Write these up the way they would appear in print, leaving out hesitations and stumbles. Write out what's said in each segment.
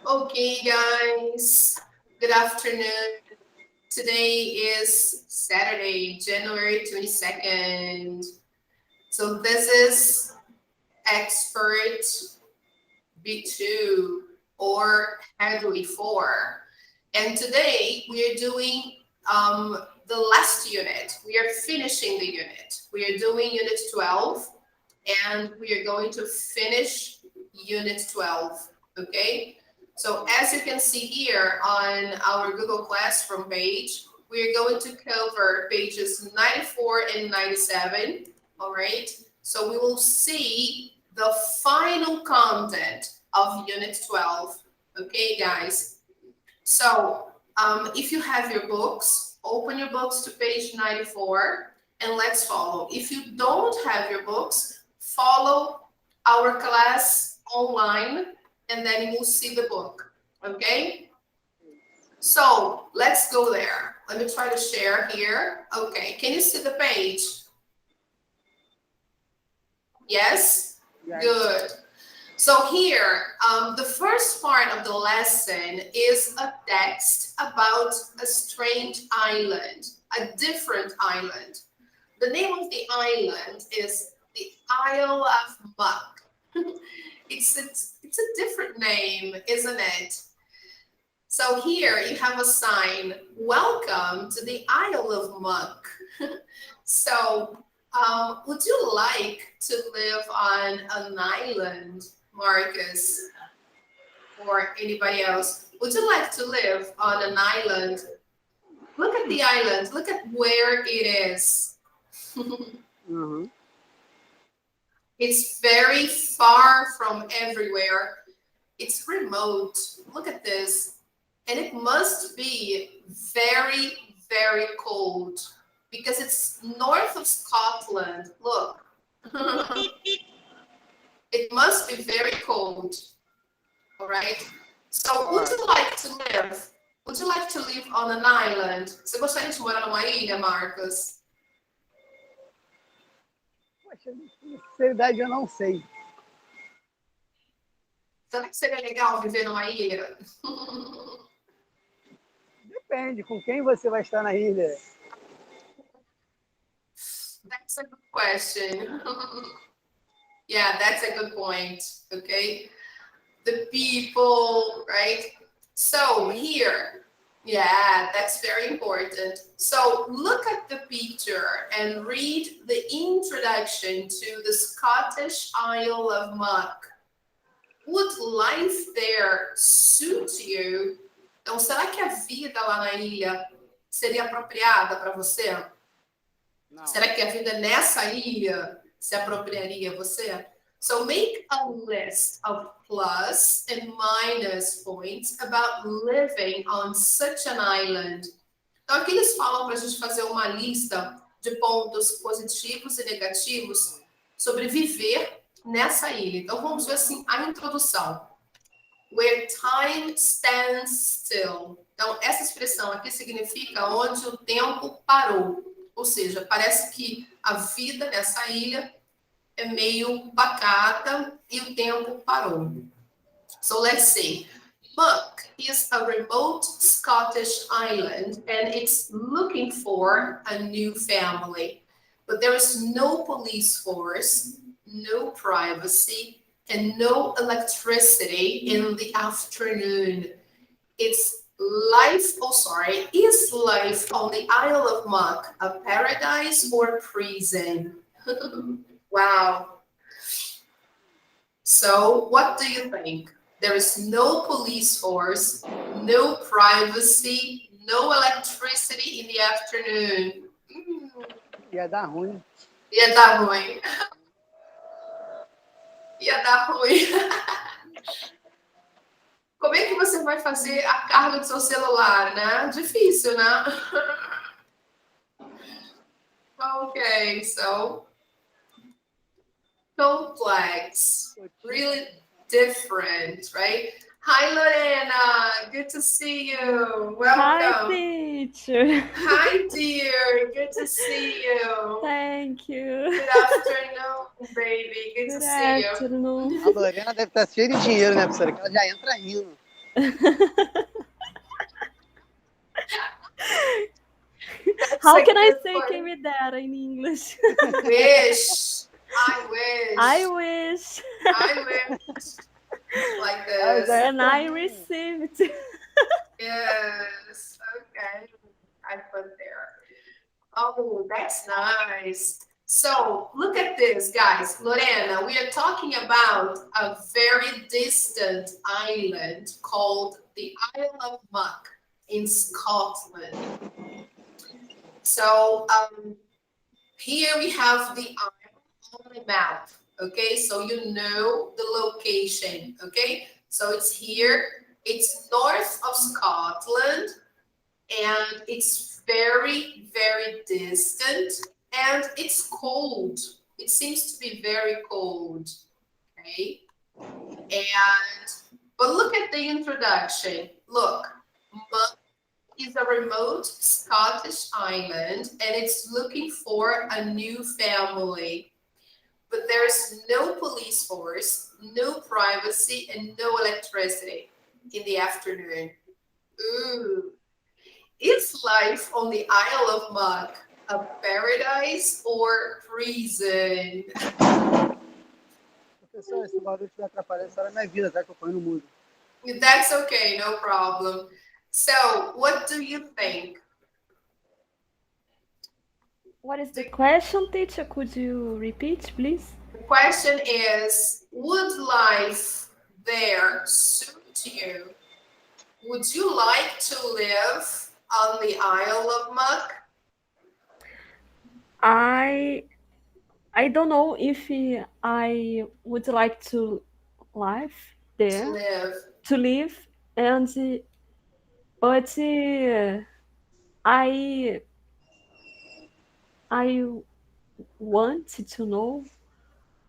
Okay, guys, good afternoon. Today is Saturday, January 22nd. So this is Expert B2 or Headway 4. And today we are doing the last unit. We are finishing the unit. We are doing Unit 12 and we are going to finish Unit 12, okay? So as you can see here on our Google Classroom page, we're going to cover pages 94 and 97, all right? So we will see the final content of Unit 12, okay, guys? So if you have your books, open your books to page 94 and let's follow. If you don't have your books, follow our class online and then you will see the book, okay? So let's go there. Let me try to share here. Okay, can you see the page? Yes? Yes. Good. So here, the first part of the lesson is a text about a strange island, a different island. The name of the island is the Isle of Muck. It's a different name, isn't it? So here you have a sign, welcome to the Isle of Muck. So would you like to live on an island, Marcus, or anybody else? Would you like to live on an island? Look at the island. Look at where it is. Mm-hmm. It's very far from everywhere. It's remote. Look at this. And it must be very, very cold because it's north of Scotland. Look. It must be very cold. All right. So would you like to live? Would you like to live on an island? Você gostaria de morar numa ilha, Marcos? Poxa, sinceridade eu não sei. Será que seria legal viver numa ilha? Depende, com quem você vai estar na ilha. That's a good question. Yeah, that's a good point. Okay. The people, right? So here, yeah, that's very important. So look at the picture and read the introduction to the Scottish Isle of Muck. Would life there suit you? Então, será que a vida lá na ilha seria apropriada para você? Não. Será que a vida nessa ilha se apropriaria a você? So make a list of plus and minus points about living on such an island. Então aqui eles falam para a gente fazer uma lista de pontos positivos e negativos sobre viver nessa ilha. Então vamos ver assim a introdução. Where time stands still. Então essa expressão aqui significa onde o tempo parou. Ou seja, parece que a vida nessa ilha é meio pacata e o tempo parou. So let's see. Muck is a remote Scottish island and it's looking for a new family. But there is no police force, no privacy, and no electricity in the afternoon. Is life on the Isle of Muck a paradise or a prison? Wow. So what do you think? There is no police force, no privacy, no electricity in the afternoon. Ia dar ruim. Ia dar ruim. Ia dar ruim. Como é que você vai fazer a carga do seu celular, né? Difícil, né? Okay, so complex, really different, right? Hi, Lorena. Good to see you. Welcome. Hi, teacher. Hi, dear. Good to see you. Thank you. Good afternoon, baby. Good to see you. Afternoon. A Lorena deve estar cheia de dinheiro, né, professora? Que ela já entra rindo. That's How a can I good say que one. me dera in English? Wish. I I wish. wish. I wish. Like Ah, já this. é And I comum. received. Yes. Okay. I put there. Oh, that's nice. So look at this, guys. Lorena, we are talking about a very distant island called the Isle of Muck in Scotland. So here we have the isle on the map. Okay, so you know the location. Okay, so it's here. It's north of Scotland and it's very, very distant and it's cold. It seems to be very cold. Okay, but look at the introduction. Look, Muck is a remote Scottish island and it's looking for a new family. But there's no police force, no privacy, and no electricity in the afternoon. Ooh. Is life on the Isle of Muck a paradise or prison? Professor, esse barulho estiver atrapalhando, será minha vida, tá? Que eu ponho no mudo. That's okay, no problem. So, what do you think? What is the question, teacher? Could you repeat, please? The question is, would life there suit you? Would you like to live on the Isle of Muck? I don't know if I would like to live there, to live, and but I I want to know.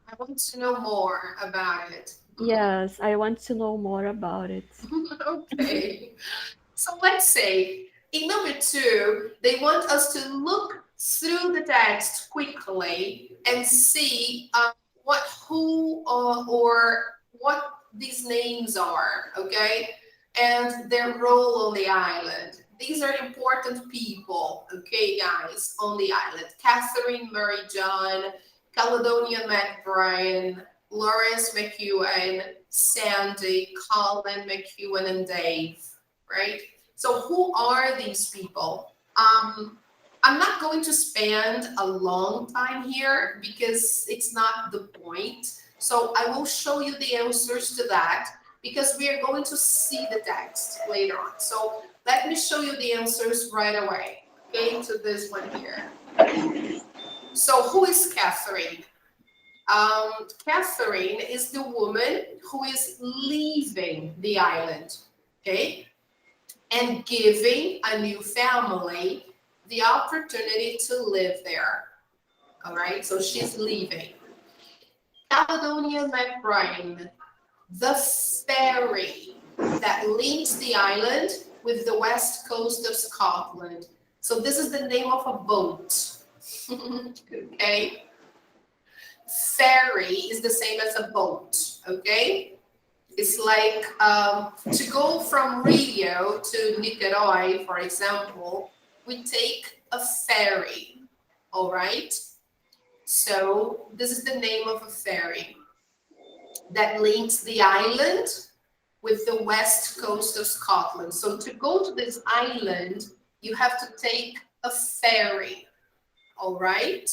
I want to know more about it. Yes, I want to know more about it. Okay. So let's say in number 2, they want us to look through the text quickly and see who or what these names are, okay? And their role on the island. These are important people, okay, guys, on the island. Catherine, Mary John, Caledonia McBrien, Lawrence McEwen, Sandy, Colin McEwen, and Dave, right? So who are these people? I'm not going to spend a long time here because it's not the point. So I will show you the answers to that because we are going to see the text later on. So let me show you the answers right away, okay, to this one here. So who is Catherine? Catherine is the woman who is leaving the island, okay, and giving a new family the opportunity to live there. All right, so she's leaving. Caledonia McBride, the ferry that links the island with the west coast of Scotland. So this is the name of a boat. Okay. Ferry is the same as a boat. Okay. It's like to go from Rio to Niterói, for example, we take a ferry. All right. So this is the name of a ferry that links the island with the west coast of Scotland. So to go to this island, you have to take a ferry. All right.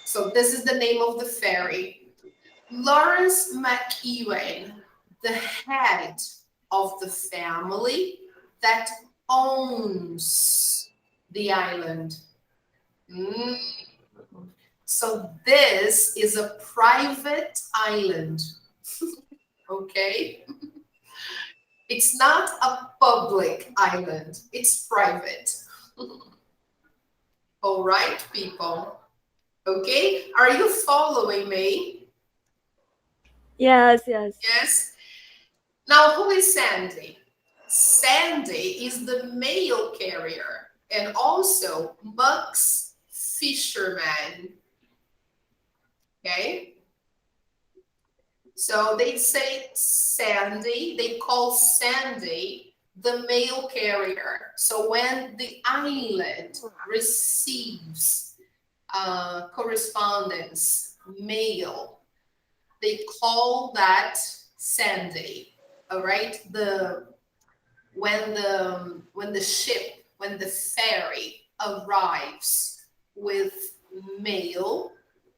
So this is the name of the ferry. Lawrence McEwen, the head of the family that owns the island. So this is a private island. Okay? It's not a public island, it's private. All right, people. Okay, are you following me? Yes. Yes. Now, who is Sandy? Sandy is the mail carrier and also Muck's fisherman. Okay. So they say Sandy, they call Sandy the mail carrier. So when the island receives correspondence, mail, they call that Sandy. All right. When the ferry arrives with mail,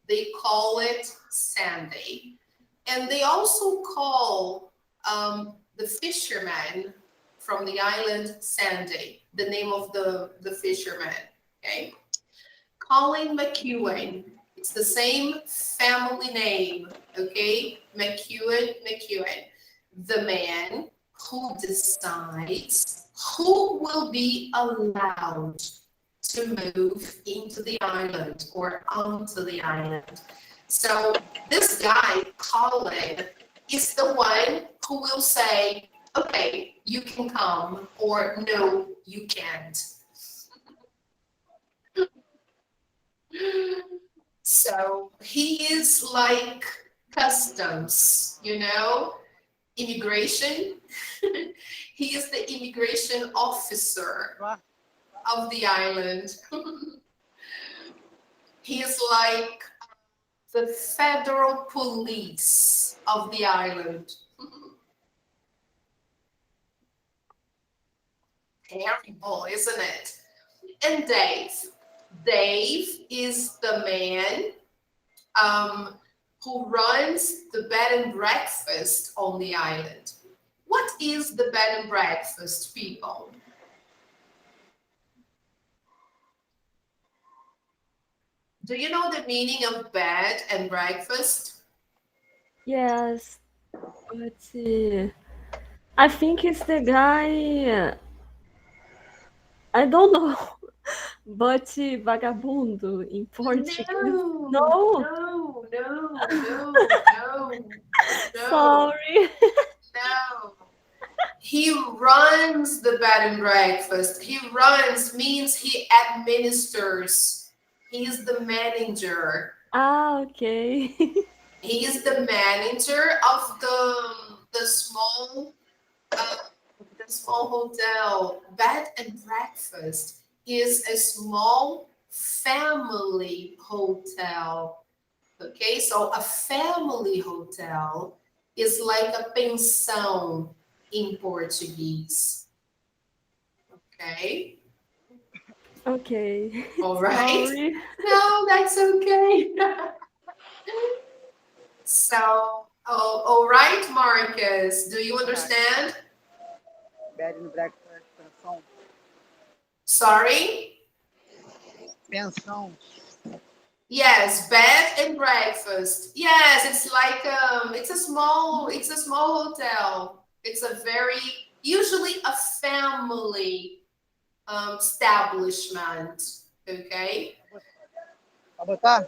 they call it Sandy. And they also call the fisherman from the island Sandy, the name of the fisherman. Okay. Colin McEwen. It's the same family name. Okay. McEwen. The man who decides who will be allowed to move into the island or onto the island. So this guy, Colin, is the one who will say, okay, you can come, or no, you can't. So he is like customs, immigration. He is the immigration officer of the island. He is like the federal police of the island. Terrible, isn't it? And Dave is the man who runs the bed and breakfast on the island. What is the bed and breakfast, people? Do you know the meaning of bed and breakfast? Yes, but I think it's the guy. I don't know, but vagabundo in Portuguese. No. Sorry. No. He runs the bed and breakfast. He runs means he administers. He is the manager. Okay. He is the manager of the small hotel. Bed and breakfast is a small family hotel. Okay, so a family hotel is like a pensão in Portuguese. Okay. Okay. All right. Sorry. No, that's okay. So, all right, Marcus, do you understand? Bed and breakfast, pensão. Sorry? Pensão. Yes, bed and breakfast. Yes, it's like it's a small hotel. It's usually a family establishment. Okay. Pode botar?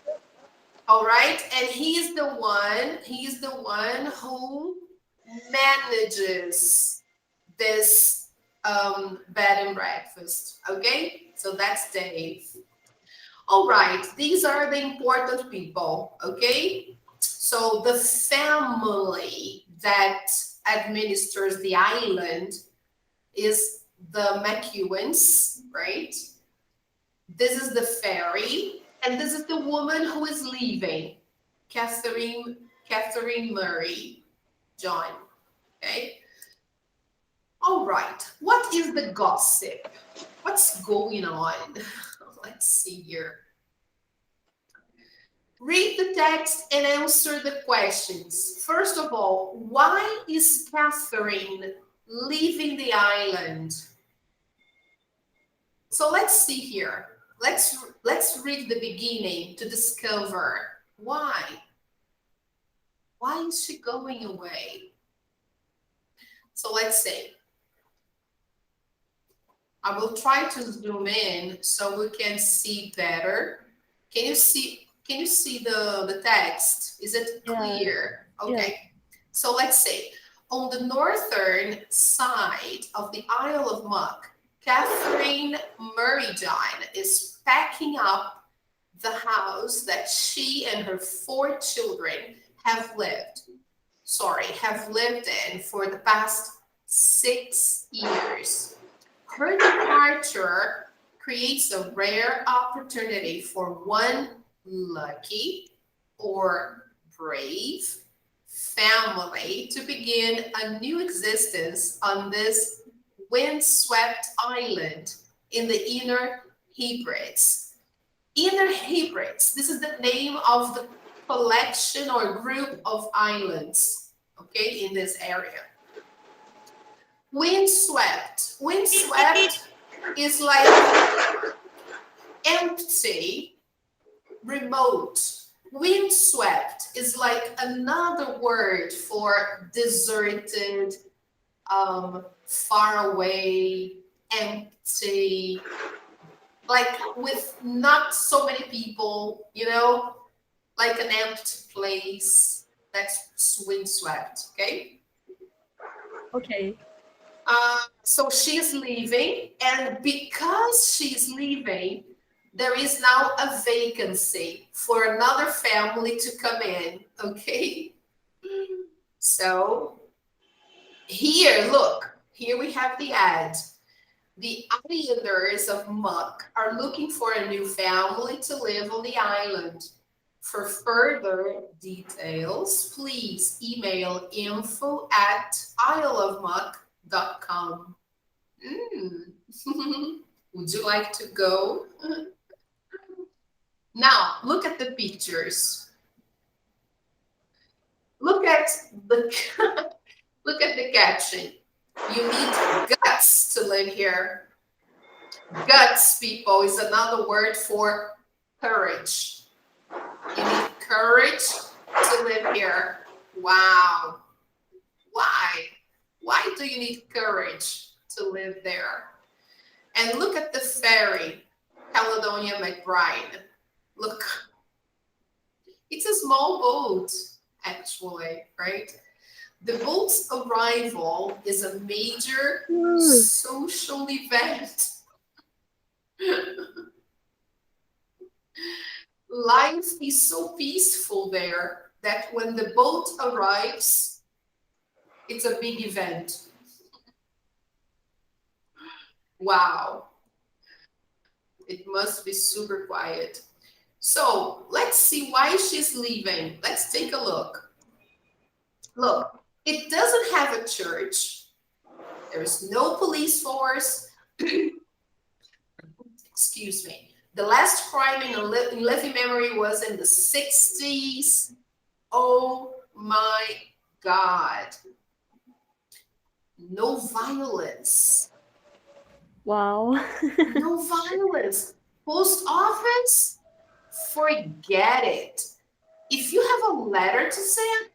All right, and he's the one who manages this bed and breakfast. Okay, so that's Dave. All right, these are the important people. Okay, so the family that administers the island is the McEwens, right? This is the ferry, and this is the woman who is leaving, Catherine Murray John. Okay. All right. What is the gossip? What's going on? Let's see here. Read the text and answer the questions. First of all, why is Catherine leaving the island? So let's see here. Let's read the beginning to discover why. Why is she going away? So let's see. I will try to zoom in so we can see better. Can you see the text? Is it clear? Yeah. Okay. Yeah. So let's see. On the northern side of the Isle of Muck, Catherine Murray John is packing up the house that she and her 4 children have lived. have lived in for the past 6 years. Her departure creates a rare opportunity for one lucky or brave family to begin a new existence on this windswept island in the Inner Hebrides. Inner Hebrides, this is the name of the collection or group of islands, okay, in this area. Windswept. Windswept is like empty, remote. Windswept is like another word for deserted, far away, empty, like with not so many people, like an empty place. That's windswept, okay? Okay. So she's leaving, and because she's leaving, there is now a vacancy for another family to come in, okay? So here, look, here we have the ad. The islanders of Muck are looking for a new family to live on the island. For further details, please email info@isleofmuck.com. Would you like to go? Now, look at the pictures. Look at the look at the caption. You need guts to live here. Guts, people, is another word for courage. You need courage to live here. Wow. Why? Why do you need courage to live there? And look at the ferry, Caledonia McBride. Look, it's a small boat, actually, right? The boat's arrival is a major social event. Life is so peaceful there that when the boat arrives, it's a big event. Wow. It must be super quiet. So let's see why she's leaving. Let's take a look. Look, it doesn't have a church. There's no police force. Excuse me. The last crime in living memory was in the 60s. Oh my God. No violence. Wow. No violence. Post office? Forget it. If you have a letter to send,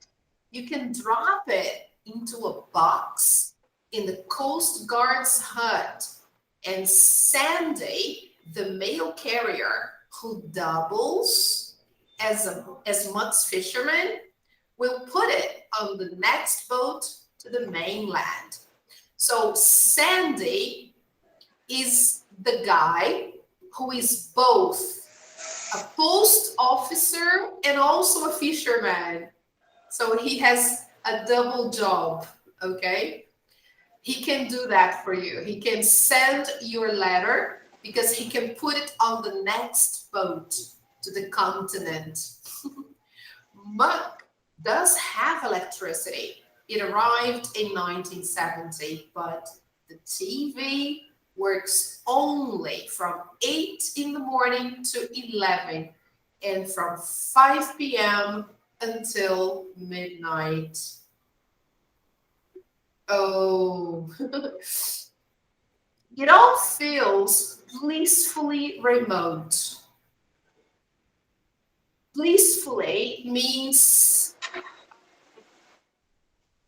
you can drop it into a box in the Coast Guard's hut, and Sandy, the mail carrier who doubles as Muck's fisherman, will put it on the next boat to the mainland. So Sandy is the guy who is both a post officer and also a fisherman. So he has a double job, okay? He can do that for you. He can send your letter because he can put it on the next boat to the continent. Muck does have electricity. It arrived in 1970, but the TV works only from 8 in the morning to 11 and from 5 p.m. until midnight. Oh, it all feels blissfully remote. Blissfully means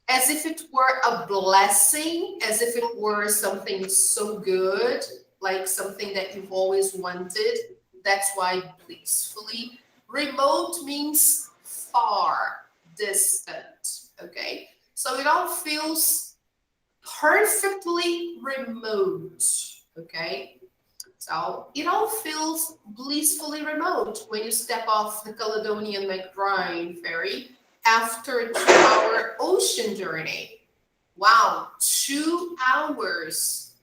as if it were a blessing, as if it were something so good, like something that you've always wanted. That's why blissfully. Remote means far, distant, okay? So it all feels perfectly remote, okay? So it all feels blissfully remote when you step off the Caledonian McBride ferry after 2-hour ocean journey. Wow, 2 hours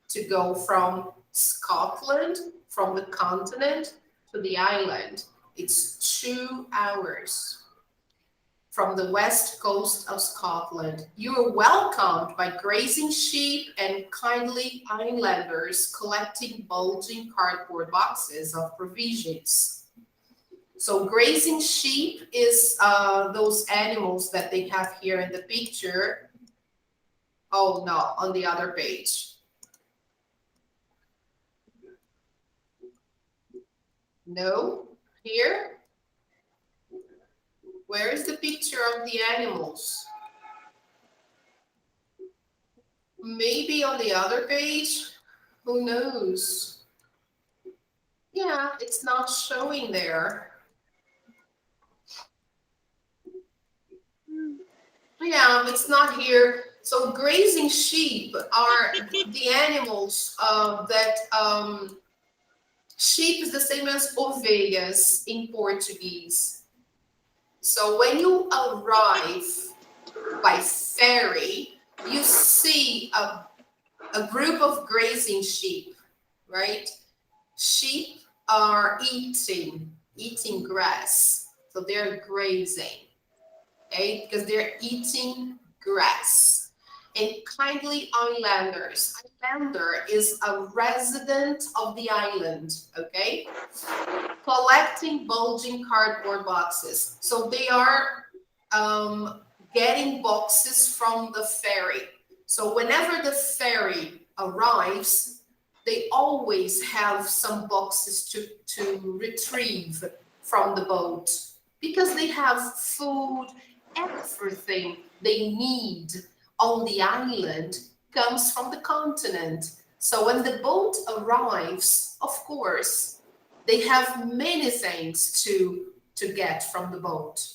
to go from Scotland, from the continent to the island. It's 2 hours from the west coast of Scotland. You are welcomed by grazing sheep and kindly islanders collecting bulging cardboard boxes of provisions. So grazing sheep is those animals that they have here in the picture. Oh no, on the other page. No, here. Where is the picture of the animals? Maybe on the other page? Who knows? Yeah, it's not showing there. Yeah, it's not here. So grazing sheep are the animals sheep is the same as ovelhas in Portuguese. So when you arrive by ferry, you see a group of grazing sheep, right? Sheep are eating grass. So they're grazing, okay? Because they're eating grass. And kindly islanders. Islander is a resident of the island, okay? Collecting bulging cardboard boxes. So they are getting boxes from the ferry. So whenever the ferry arrives, they always have some boxes to retrieve from the boat because they have food, everything they need on the island comes from the continent. So when the boat arrives, of course, they have many things to get from the boat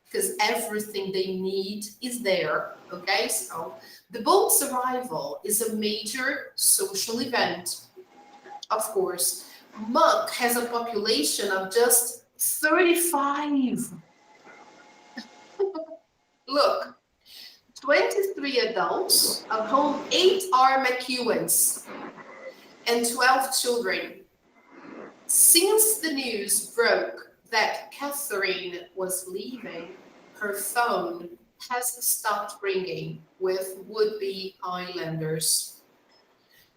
because everything they need is there. Okay, so the boat's arrival is a major social event. Of course, Muck has a population of just 35. Look, 23 adults, of whom 8 are McEwens, and 12 children. Since the news broke that Catherine was leaving, her phone has stopped ringing with would-be islanders.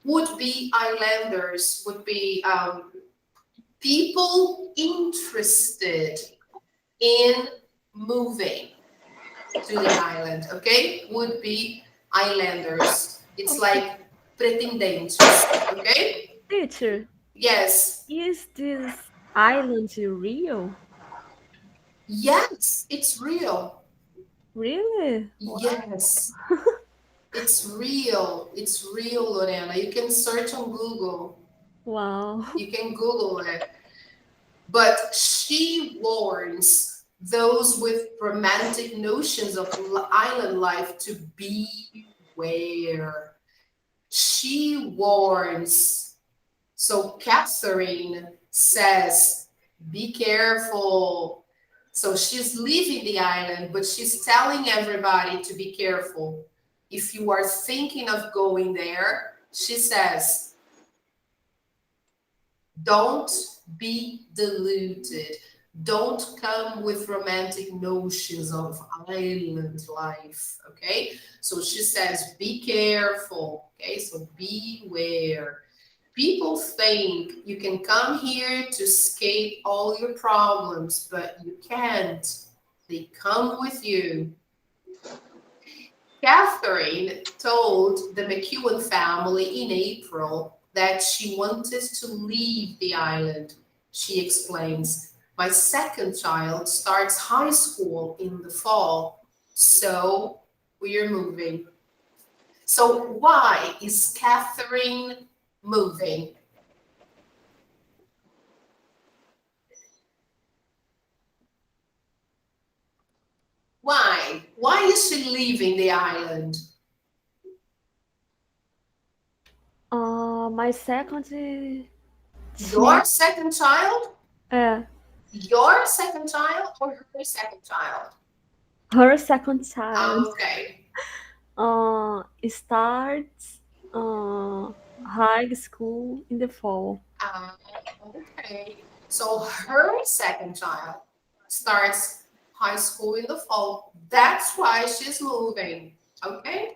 Would-be islanders would be people interested in moving to the island, okay? Would be islanders. It's like pretendentes, okay? Teacher, Yes, is this island real? yes, it's real. Really? Yes, it's real. It's real, Lorena. You can search on Google. Wow. You can Google it. But she warns those with romantic notions of island life to beware. She warns. So Catherine says, be careful. So she's leaving the island, but she's telling everybody to be careful. If you are thinking of going there, she says, don't be deluded. Don't come with romantic notions of island life. Okay. So she says, be careful. Okay. So beware. People think you can come here to escape all your problems, but you can't. They come with you. Catherine told the McEwen family in April that she wanted to leave the island. She explains, my second child starts high school in the fall, so we are moving. So why is Catherine moving? Why? Why is she leaving the island? My second Your second child? é, Your second child or her second child? Her second child Okay. starts high school in the fall. Uh, okay. So her second child starts high school in the fall. That's why she's moving. Okay.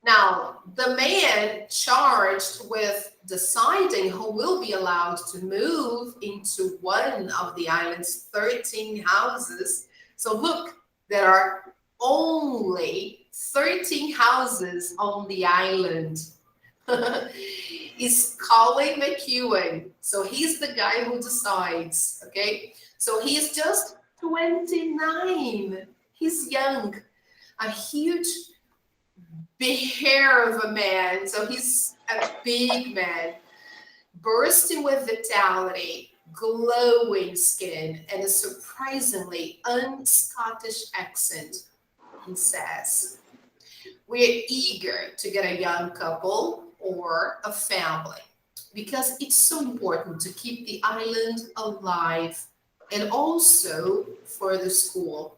Now, the man charged with deciding who will be allowed to move into one of the island's 13 houses. So, look, there are only 13 houses on the island. Is Colin McEwen. So, he's the guy who decides. Okay. So, he's just 29. He's young, a huge big hair of a man. So he's a big man, bursting with vitality, glowing skin, and a surprisingly un-Scottish accent. He says, "We're eager to get a young couple or a family because it's so important to keep the island alive and also for the school.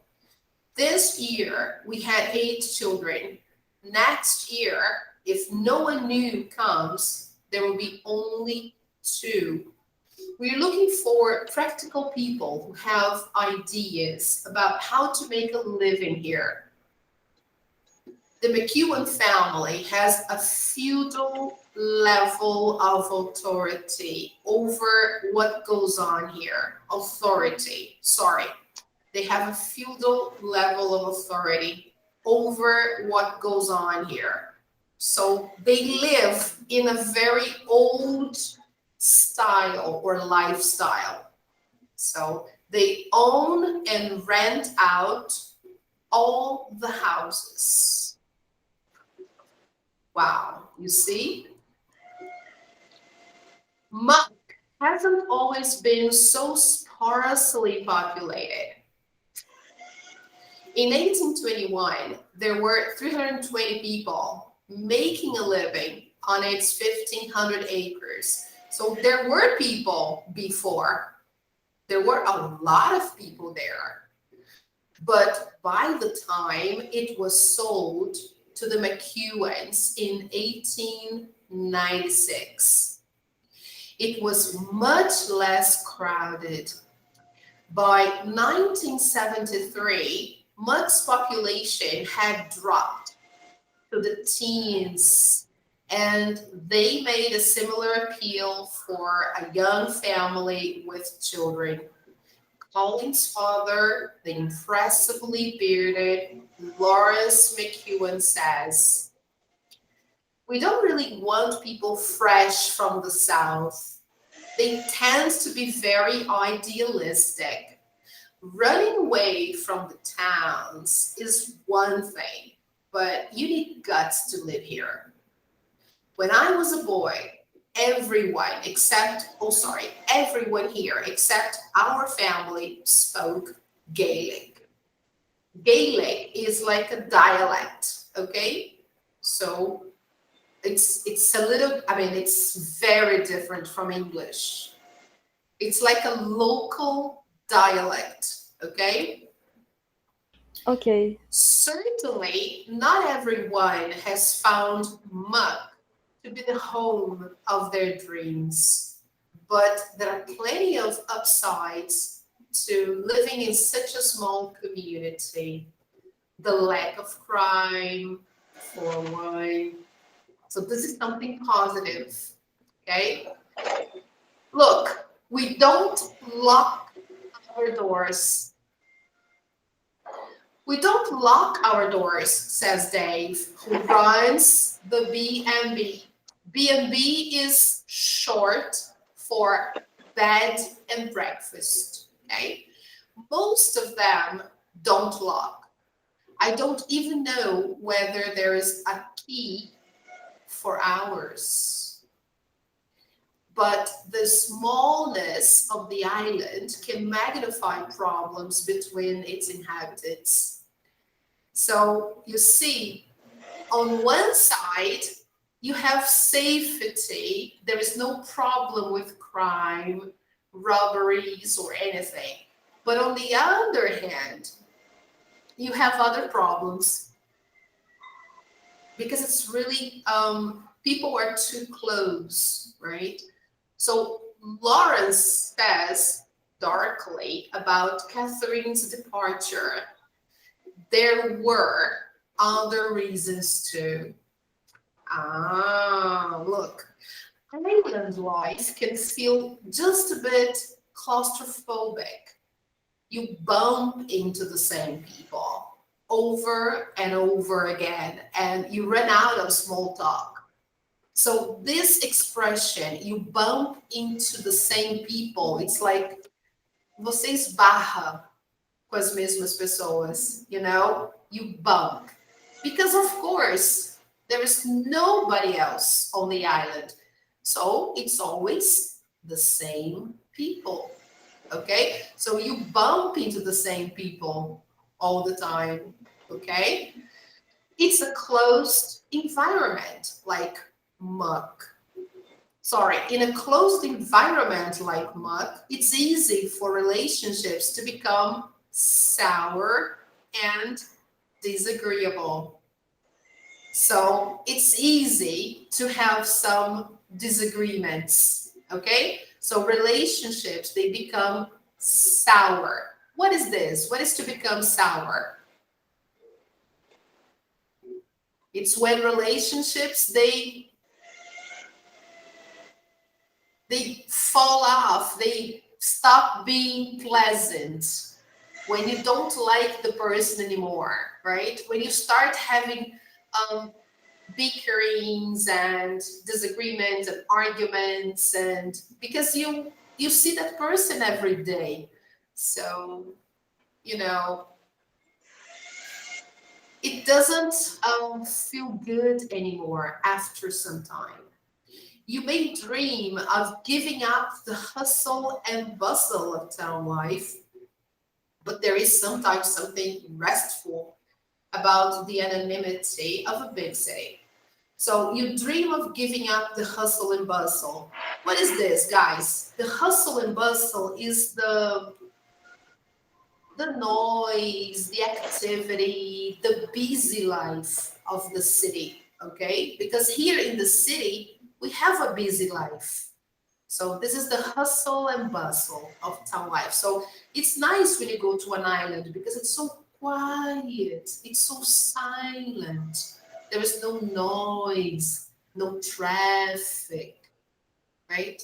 This year, we had 8 children. Next year, if no one new comes, there will be only 2. We're looking for practical people who have ideas about how to make a living here. The McEwen family has a feudal level of authority over what goes on here. Authority, sorry. They have a feudal level of authority over what goes on here. So they live in a very old style or lifestyle. So they own and rent out all the houses. Wow, you see? Muck hasn't always been so sparsely populated. In 1821, there were 320 people making a living on its 1,500 acres. So there were people before. There were a lot of people there. But by the time it was sold to the McEwens in 1896, it was much less crowded. By 1973, Muck's population had dropped to the teens, and they made a similar appeal for a young family with children. Colin's father, the impressively bearded Lawrence McEwen, says, "We don't really want people fresh from the South. They tend to be very idealistic. Running away from the towns is one thing, but you need guts to live here. When I was a boy, everyone here except our family spoke Gaelic. Gaelic is like a dialect, okay? So it's a little, it's very different from English. It's like a local dialect, okay? Okay. Certainly, not everyone has found Muck to be the home of their dreams, but there are plenty of upsides to living in such a small community. The lack of crime, for one. So this is something positive, okay? Look, we don't lock our doors. We don't lock our doors, says Dave, who runs the B&B. B&B is short for bed and breakfast, okay? Most of them don't lock. I don't even know whether there is a key for ours. But the smallness of the island can magnify problems between its inhabitants. So you see, on one side, you have safety. There is no problem with crime, robberies, or anything. But on the other hand, you have other problems because it's really people are too close, right? So Lawrence says darkly about Catherine's departure. There were other reasons too. Ah, look, island life can feel just a bit claustrophobic. You bump into the same people over and over again, and you run out of small talk. So this expression, you bump into the same people, it's like você esbarra com as mesmas pessoas, you know? You bump. Because of course, there is nobody else on the island. So it's always the same people. Okay? So you bump into the same people all the time. Okay? It's a closed environment like Muck. Sorry, in a closed environment like Muck, it's easy for relationships to become sour and disagreeable. So it's easy to have some disagreements, okay? So relationships, they become sour. What is this? What is to become sour? It's when relationships, they fall off, they stop being pleasant. When you don't like the person anymore, right? When you start having bickerings and disagreements and arguments, and because you see that person every day, so you know it doesn't feel good anymore after some time. You may dream of giving up the hustle and bustle of town life, but there is sometimes something restful about the anonymity of a big city. So you dream of giving up the hustle and bustle. What is this, guys? The hustle and bustle is the noise, the activity, the busy life of the city, okay? Because here in the city, we have a busy life. So this is the hustle and bustle of town life. So it's nice when you go to an island because it's so quiet, it's so silent. There is no noise, no traffic, right?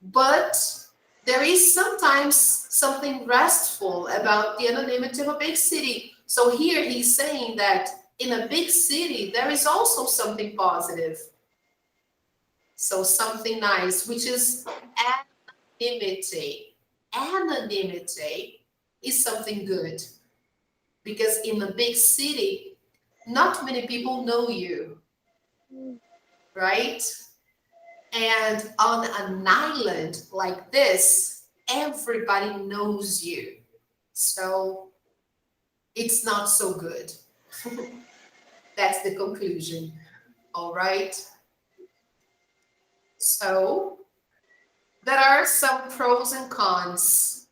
But there is sometimes something restful about the anonymity of a big city. So here he's saying that in a big city, there is also something positive. So something nice, which is anonymity. Anonymity is something good because in a big city, not many people know you, right? And on an island like this, everybody knows you. So it's not so good. That's the conclusion. All right. So there are some pros and cons.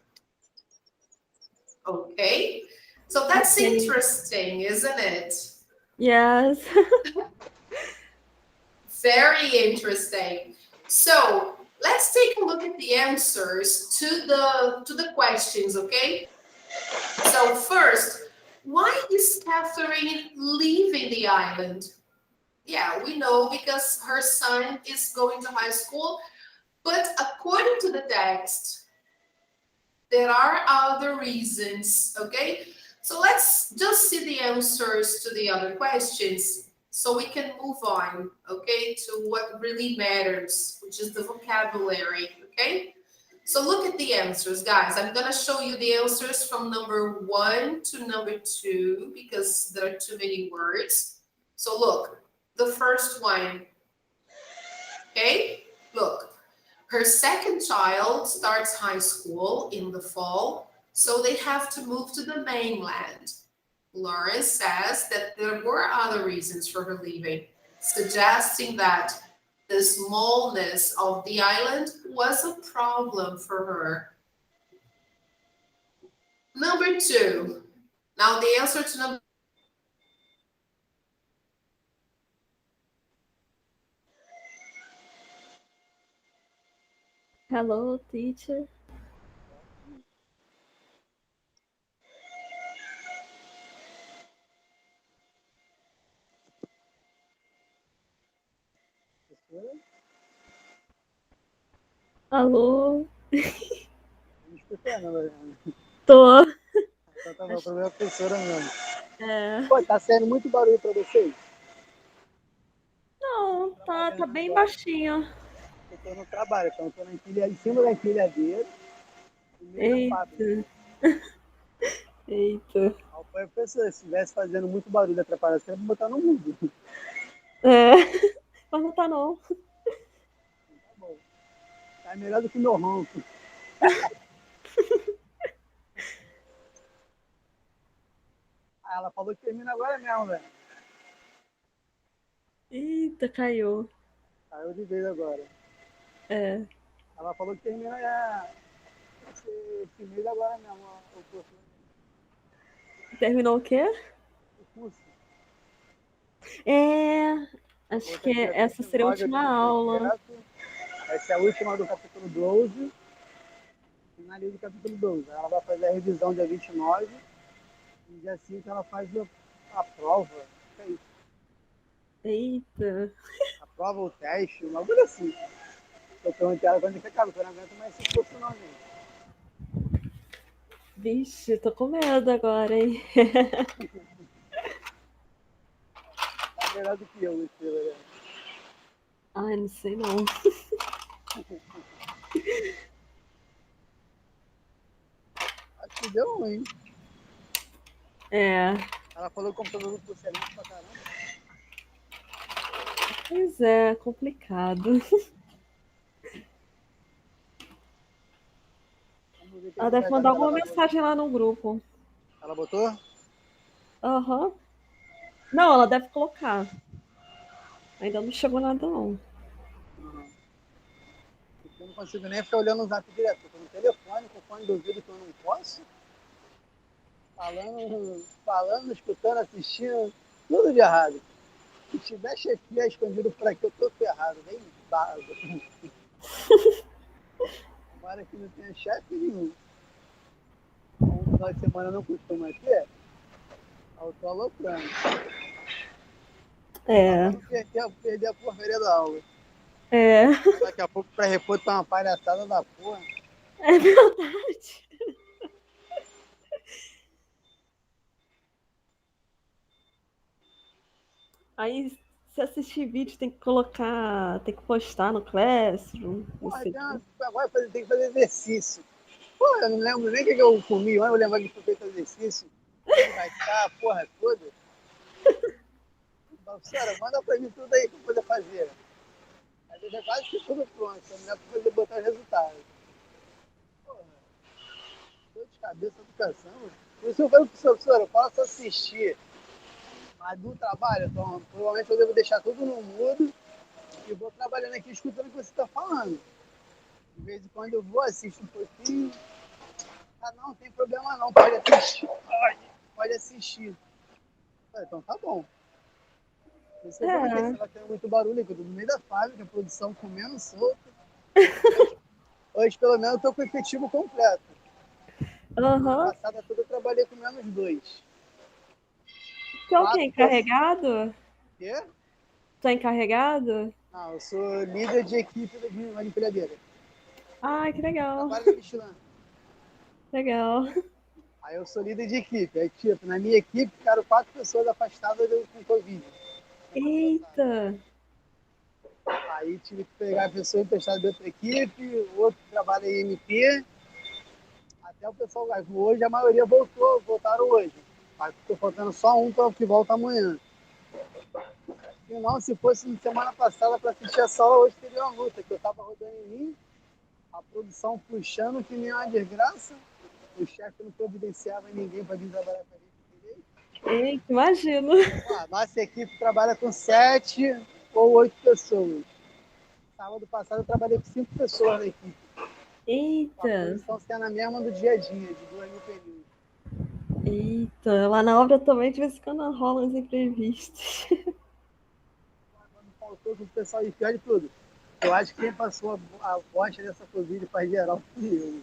Okay. So that's Okay. interesting, isn't it? Yes. Very interesting. So let's take a look at the answers to the questions, okay? So first, why is Catherine leaving the island? Yeah, we know because her son is going to high school, but according to the text, there are other reasons, okay? So let's just see the answers to the other questions so we can move on, okay, to what really matters, which is the vocabulary, okay? So look at the answers, guys. I'm gonna show you the answers from number 1 to number 2 because there are too many words. So look, the first one, okay? Look, her second child starts high school in the fall, so they have to move to the mainland. Lawrence says that there were other reasons for her leaving, suggesting that the smallness of the island was a problem for her. Number 2, Now the answer to number Hello, teacher. Professora? Alô? Não me escuta, não, Mariana. Tô. Então tá bom, o problema é a professora mesmo. É. Pô, tá saindo muito barulho pra vocês? Não, tá Trabalhando bem agora. baixinho. Eu tô no trabalho, então eu tô em cima da empilhadeira, no meio da fábrica. Eita. Eita. Aí o professor, se estivesse fazendo muito barulho atrapalhado, você ia botar no mundo. É. Mas não tá não. Tá bom. Tá melhor do que meu ronco. Ah, ela falou que termina agora mesmo, velho. Eita, caiu. Caiu de vez agora. É. Ela falou que termina esse mês agora mesmo, Terminou o quê? o curso. É. Acho Outra que dia essa seria a 29 última aqui no aula. projeto. Essa é a última do capítulo 12. Finaliza o capítulo 12. Ela vai fazer a revisão dia 29. E dia 5 ela faz a prova. É isso. Eita. A prova, o teste, uma coisa assim. Eu perguntei ela quando que acaba, porque eu não aguento mais esse curso não, gente. Vixe, tô com medo agora, hein? Tá melhor do que eu, Lucila. Ai, não sei não. Acho que deu ruim. É. Ela falou que o computador do excelente pra caramba. Pois é, complicado. Vamos ver o que Ela que deve vai dar mandar pra ela alguma pra botar. mensagem lá no grupo. Ela botou? Aham. Não, ela deve colocar. Ainda não chegou nada, não. Uhum. Eu não consigo nem ficar olhando o zap direto. Eu tô no telefone, com o fone do ouvido que eu não posso. Falando, escutando, assistindo. Tudo de errado. Se tiver chefia escondido por aqui, eu tô ferrado. Nem barra. Tomara que não tenha chefe nenhum. Um final de semana não costuma ter. Eu tô aloprando. Só pra É. não perder a porcaria da aula. É. Daqui a pouco, pra repor, tá uma palhaçada da porra. É verdade. Aí, se assistir vídeo, tem que colocar, tem que postar no Classroom. Porra, agora tem que fazer exercício. Pô, eu não lembro nem o que eu comi, mas eu lembro que foi feito exercício. Onde vai estar a porra toda. Professora, manda pra mim tudo aí que eu poder fazer. Às vezes é quase que tudo pronto, não é pra fazer botar os resultados. Porra, dor de cabeça, educação. Por isso eu falo pro professor, eu posso assistir, mas do trabalho, então, provavelmente eu devo deixar tudo no mudo e vou trabalhando aqui escutando o que você está falando. De vez em quando eu vou, assisto um pouquinho. Ah, não tem problema não, pode assistir. Pode assistir. Então tá bom. Por isso que eu perguntei se É. estava tendo muito barulho, que eu tô no meio da fábrica, a produção comendo solto. Hoje, pelo menos, eu tô com o efetivo completo. Semana Aham. passada toda eu trabalhei com menos dois. Tu é o quê? Quatro pessoas. Encarregado? Quê? Tu é encarregado? Não, eu sou líder de equipe de uma empilhadeira. Ai, que legal. Trabalho na Michelin. Legal. Aí eu sou líder de equipe. Aí, tipo, na minha equipe ficaram 4 pessoas afastadas com Covid. Semana passada. Eita. Aí tive que pegar a pessoa emprestada de outra equipe, o outro que trabalha em MP. Até o pessoal vai. Hoje a maioria voltaram hoje. Mas ficou faltando só um para que volta amanhã. Se não, se fosse na semana passada para assistir essa aula, hoje teria uma luta, que eu tava rodando em mim, a produção puxando que nem uma desgraça, o chefe não providenciava ninguém para vir trabalhar com a gente direito. Eita, imagino. A nossa equipe trabalha com 7 ou 8 pessoas. Sábado passado eu trabalhei com 5 pessoas na equipe. A Eita. produção sendo a mesma do dia a dia, de 2 mil pneus. Eita, lá na obra também de vez em quando rolam os imprevistos. Quando faltou o pessoal e pior de tudo. Eu acho que quem passou a bosta dessa Covid para geral fui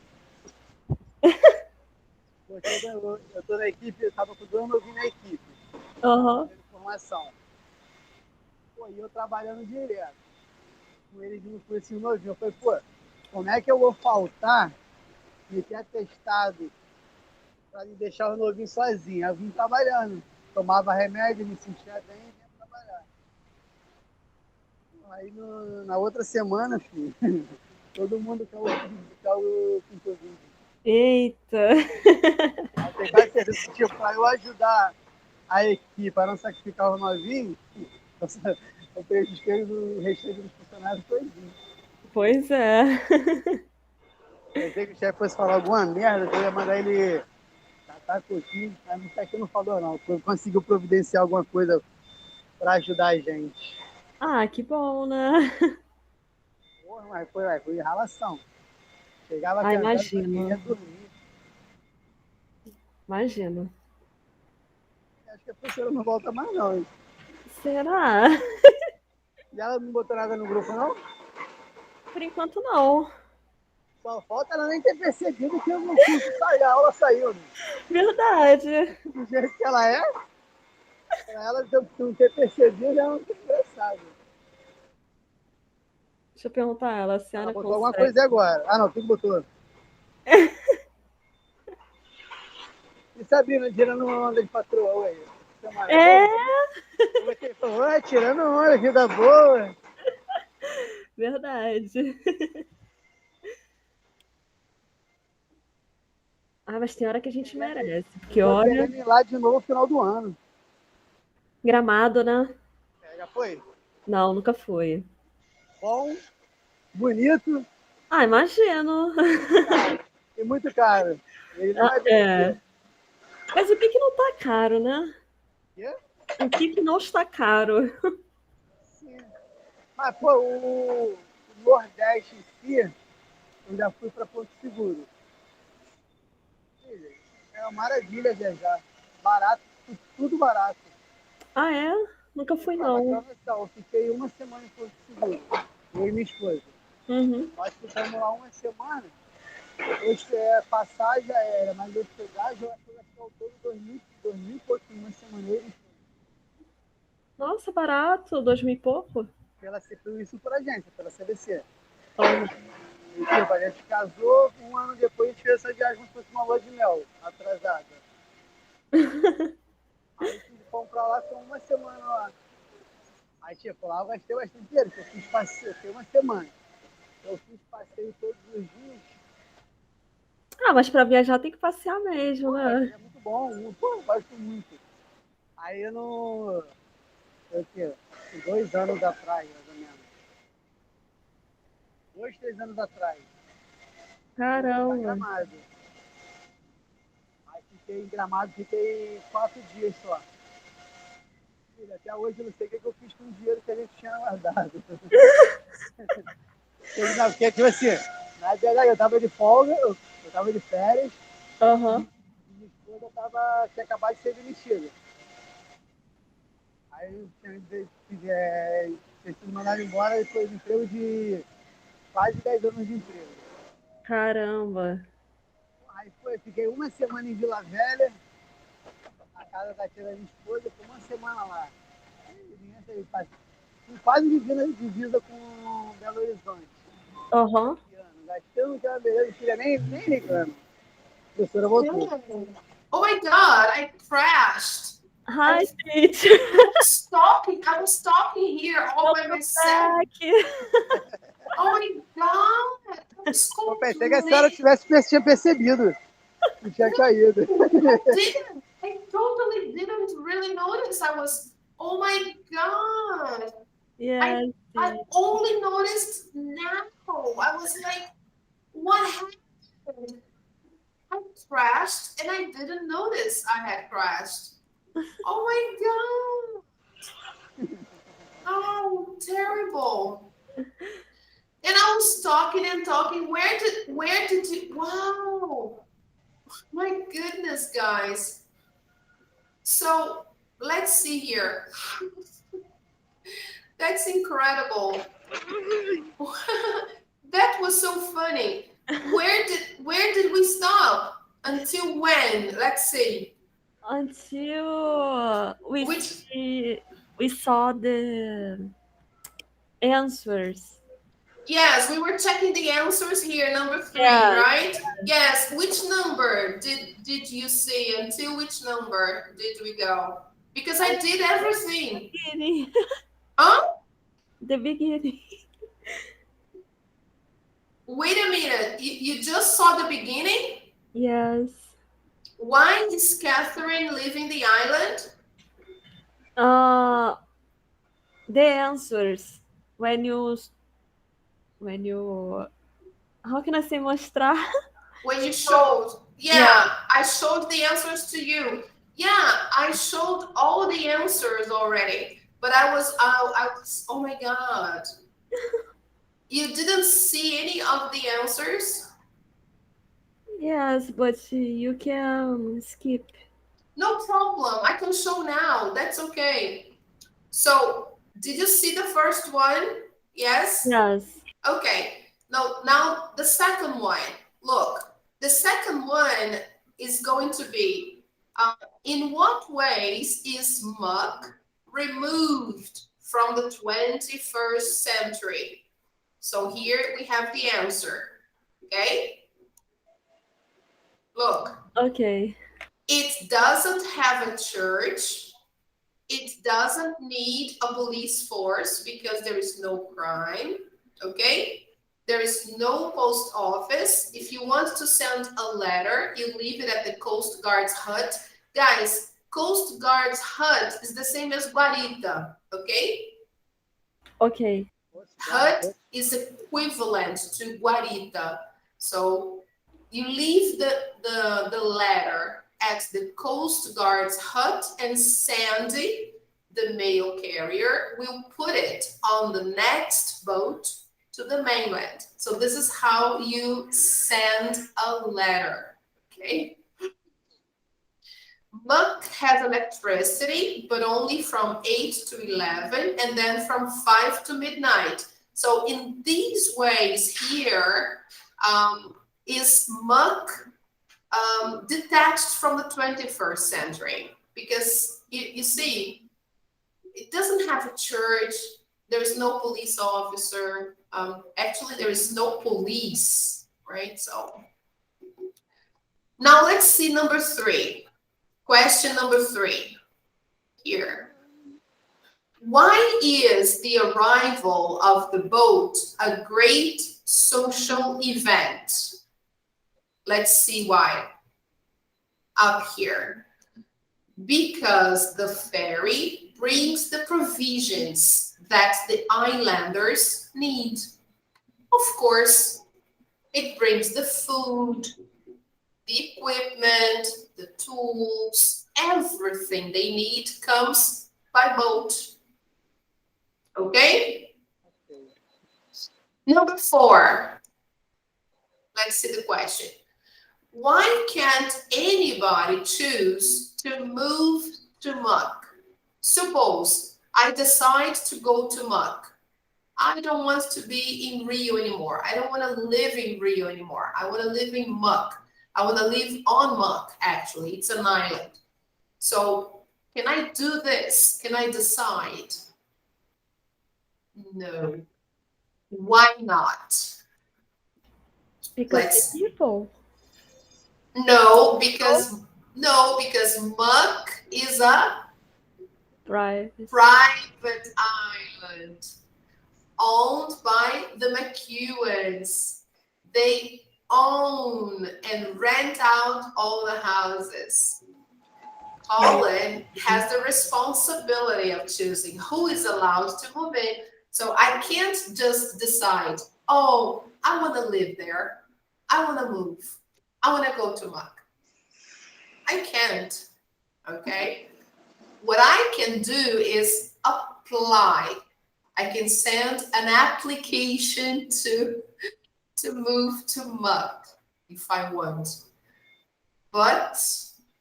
eu. Porque eu tô na equipe, eu tava com 2 novinhos na equipe, Aham. de formação. Pô, e eu trabalhando direto com eles com esses novinhos. Eu falei, pô, como é que eu vou faltar e ter atestado para não deixar os novinhos sozinhos? Eu vim trabalhando, tomava remédio, me sentia bem e vinha trabalhar. Aí na outra semana, filho, todo mundo caiu com Covid. Eita. Aí tem quase certeza que, tipo, para eu ajudar a equipe a não sacrificar os novinhos, eu prejudiquei o restante dos funcionários todinho. Pois é. Pensei que o chefe fosse falar alguma merda, que eu ia mandar ele catar coquinho, mas até que não falou não. Conseguiu providenciar alguma coisa para ajudar a gente. Ah, que bom, né? Porra, mas foi ralação. Chegava Ah, cansado, só queria imagino. dormir. Imagino. Acho que a professora não volta mais não, hein? Será? E ela não botou nada no grupo não? Por enquanto, não. Só falta ela nem ter percebido que o curso saiu, a aula saiu, né? Verdade. Do jeito que ela é, pra ela não ter percebido é muito engraçado. Deixa eu perguntar a ela, a Ela senhora botou alguma consegue? coisa agora. Ah, não, tu que botou. E Sabrina, tirando uma onda de patroa aí. Semana é É, bom? Como é que ele falou? Ah, tirando onda, vida boa. verdade. Ah, mas tem hora que a gente merece. Eu Porque tô olha, querendo ir lá de novo no final do ano. Gramado, né? É, já foi? Não, nunca foi. Bom, bonito Ah, imagino. e muito caro. Ele não Ah, é bem é. aqui. Mas o que que não tá caro, né? Quê? O que que não está caro? Sim. Mas, pô, o Nordeste em si, eu já fui para Porto Seguro. É uma maravilha viajar. Barato, tudo barato. Ah, é? Nunca fui, Pra ter não. uma noção, eu fiquei uma semana em Porto Seguro. Eu e minha esposa. Uhum. Nós ficamos lá uma semana. Hoje é passagem aérea, mas hospedagem eu acho que ao todo 2.000 e pouquinho, uma semana. Eu e minha esposa. Nossa, barato, 2 mil e pouco. Isso por agência, pela CVC. Aham. E, tipo, a gente casou, um ano depois a gente fez essa viagem como se fosse uma lua de mel, atrasada. Aí fomos pra lá, ficamos uma semana lá. Aí, tipo, lá eu gastei bastante dinheiro, porque eu fiz passeio, eu fiquei uma semana. Eu fiz passeio todos os dias. Ah, mas pra viajar tem que passear mesmo, Pô, né? é muito bom, pô, eu gosto muito. Aí eu não. Foi o quê? 2 anos atrás, mais ou menos. 2, 3 anos atrás. Eu fui pra Caramba. Gramado. Aí fiquei em Gramado, fiquei 4 dias só. Filho, até hoje eu não sei o que eu fiz com o dinheiro que a gente tinha guardado. Não, porque, tipo assim, na verdade eu tava de folga, eu tava de férias, Aham. e minha esposa tinha acabado de ser demitida. Aí eu tinha sido mandado embora depois de emprego de quase 10 anos de emprego. Caramba. Aí fiquei uma semana em Vila Velha, na casa da tia da minha esposa, foi uma semana lá. Quase vivendo a divisa com Belo Horizonte. Aham. Gastando que era beleza, não queria nem ligando. A professora voltou. Oh my God, I crashed. Hi, teacher. I was talking here all by Welcome myself. back. Oh my God, I was Eu pensei que a senhora completely tinha percebido que tinha caído. didn't. I totally didn't really notice. Oh my God. Yes. I only noticed now. I was like, what happened? I crashed and I didn't notice I had crashed. Oh my God. Oh, terrible. And I was talking and talking. Where did you, wow. My goodness, guys. So let's see here. That's incredible. That was so funny. Where did we stop? Until when? Let's see. Until Which we saw the answers. yes, we were checking the answers here, number 3, Yeah. right? Yes. Which number did you see? Until which number did we go? Because I did everything. Beginning. Huh? The beginning. Wait a minute. You just saw the beginning? Yes. Why is Catherine leaving the island? Uh, the answers when you how can I say mostrar? When you showed, Yeah. yeah, I showed the answers to you. Yeah, I showed all the answers already. But I was, oh my God. You didn't see any of the answers? Yes, but you can skip. No problem. I can show now. That's okay. So, did you see the first one? Yes? Yes. Okay. Now the second one. Look, the second one is going to be in what ways is Muck removed from the 21st century? So here we have the answer. Okay? Look, Okay. it doesn't have a church. It doesn't need a police force because there is no crime. Okay? There is no post office. If you want to send a letter, you leave it at the Coast Guard's hut. Guys, Coast Guard's hut is the same as guarita, okay? Okay. Hut is equivalent to guarita. So you leave the letter at the Coast Guard's hut, and Sandy, the mail carrier, will put it on the next boat to the mainland. So this is how you send a letter, okay? Muck has electricity, but only from 8 to 11, and then from 5 to midnight. So in these ways here, is Muck detached from the 21st century? Because you see, it doesn't have a church, there's no police officer, actually there is no police, right? So now let's see number 3. Question number 3 here. Why is the arrival of the boat a great social event? Let's see why. Up here. Because the ferry brings the provisions that the islanders need. Of course, it brings the food, the equipment, the tools, everything they need comes by boat. Okay? Number 4. Let's see the question. Why can't anybody choose to move to Muck? Suppose I decide to go to Muck. I don't want to be in Rio anymore. I don't want to live in Rio anymore. I want to live in Muck. I want to live on Muck, actually. It's an island. So can I do this? Can I decide? No. Why not? Because the people. No, because Muck is a Right. private island owned by the McEwens. They own and rent out all the houses. Colin has the responsibility of choosing who is allowed to move in. So I can't just decide, oh, I want to live there. I want to move. I want to go to Muck. I can't. Okay? What I can do is apply. I can send an application to move to Muck if I want. But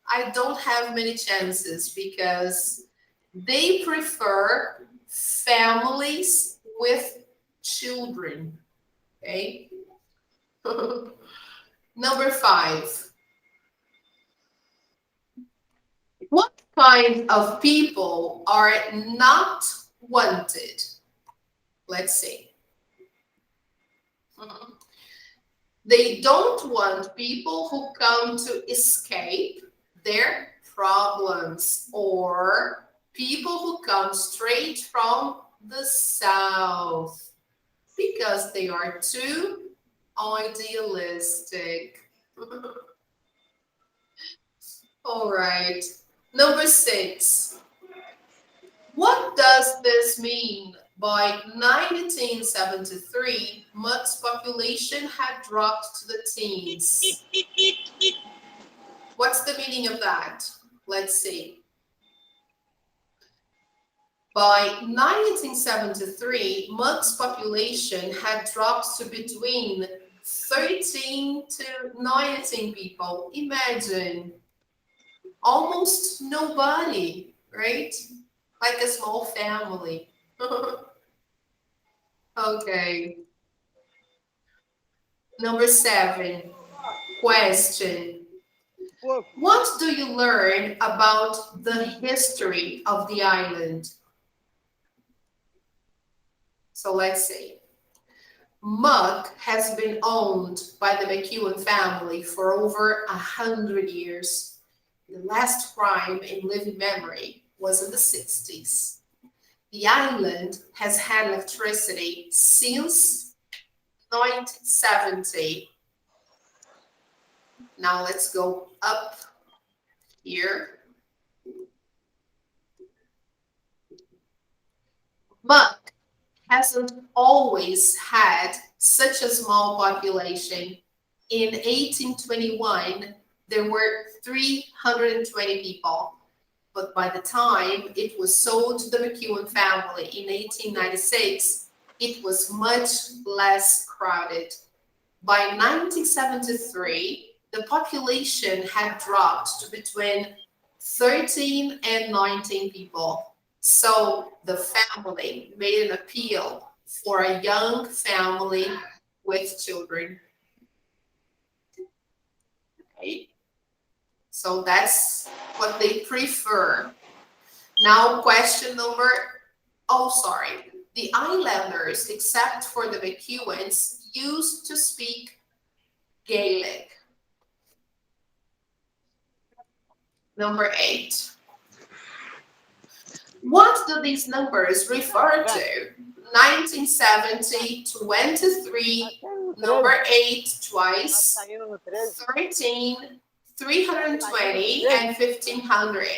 I don't have many chances because they prefer families with children. Okay. Number 5. What kind of people are not wanted? Let's see. They don't want people who come to escape their problems or people who come straight from the south because they are too idealistic. All right. Number 6. What does this mean? By 1973, Muck's population had dropped to the teens. What's the meaning of that? Let's see. By 1973, Muck's population had dropped to between 13 to 19 people. Imagine, almost nobody, right? Like a small family. Okay. Number 7, question. Pô, What do you learn about the history of the island? So let's see. Muck has been owned by the McEwen family for over 100 years. The last crime in living memory was in the 60s. The island has had electricity since 1970. Now let's go up here. Muck hasn't always had such a small population. In 1821, there were 320 people. But by the time it was sold to the McEwen family in 1896, it was much less crowded. By 1973, the population had dropped to between 13 and 19 people. So the family made an appeal for a young family with children. Okay. So that's what they prefer. Now, question number, the islanders, except for the McEwens, used to speak Gaelic. Number 8. What do these numbers refer to? 1970, 23, number 8 twice, tá indo no 13? 13, 320, and 1500.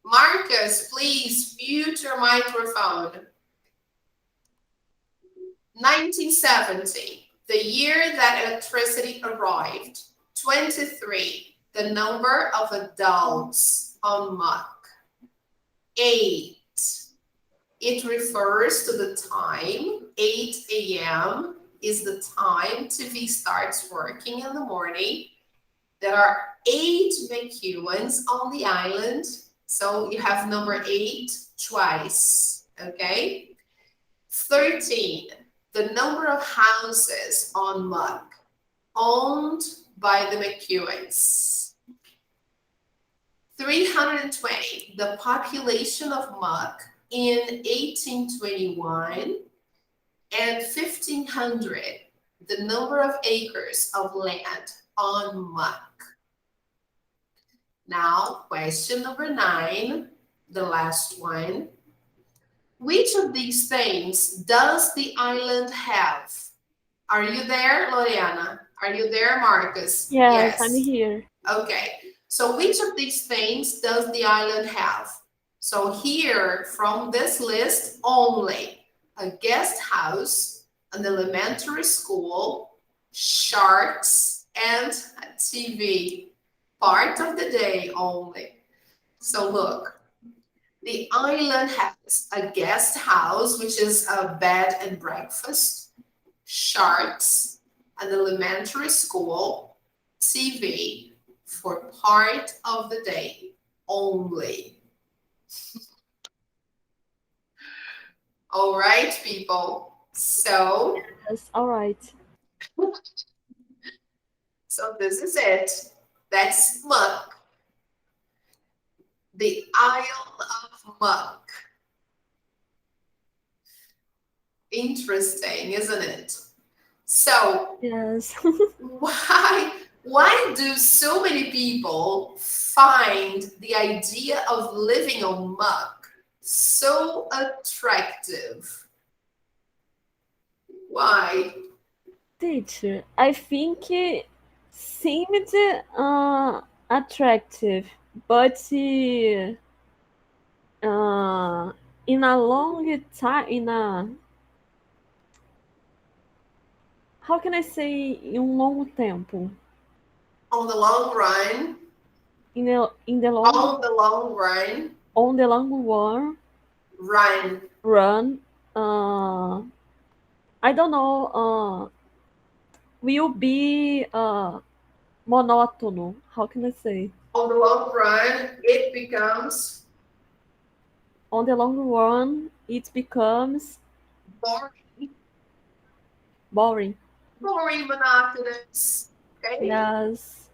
Marcus, please mute your microphone. 1970, the year that electricity arrived. 23, the number of adults on Muck. 8, it refers to the time. 8 a.m. is the time TV starts working in the morning. There are 8 McEwens on the island, so you have number 8 twice, okay? 13, the number of houses on Muck owned by the McEwens. 320, the population of Muck in 1821, and 1500, the number of acres of land on Muck. Now, question number 9, the last one. Which of these things does the island have? Are you there, Loriana? Are you there, Marcus? Yes, I'm here. Okay. So which of these things does the island have? So here, from this list, only a guest house, an elementary school, sharks, and a TV. Part of the day only. So look, the island has a guest house, which is a bed and breakfast, sharks, an elementary school, TV, for part of the day only. All right, people. So Yes, all right. this is it. That's Muck, the Isle of Muck. Interesting, isn't it? So Yes. why do so many people find the idea of living on Muck so attractive? Why? Teacher, I think it seemed attractive, but in a long time, how can I say em longo tempo? On the long run, In the long on the long run, on the long run, run. run, I don't know, will be monótono. How can I say? On the long run, it becomes On the long run, it becomes boring, boring. boring, monotonous. Okay? Yes.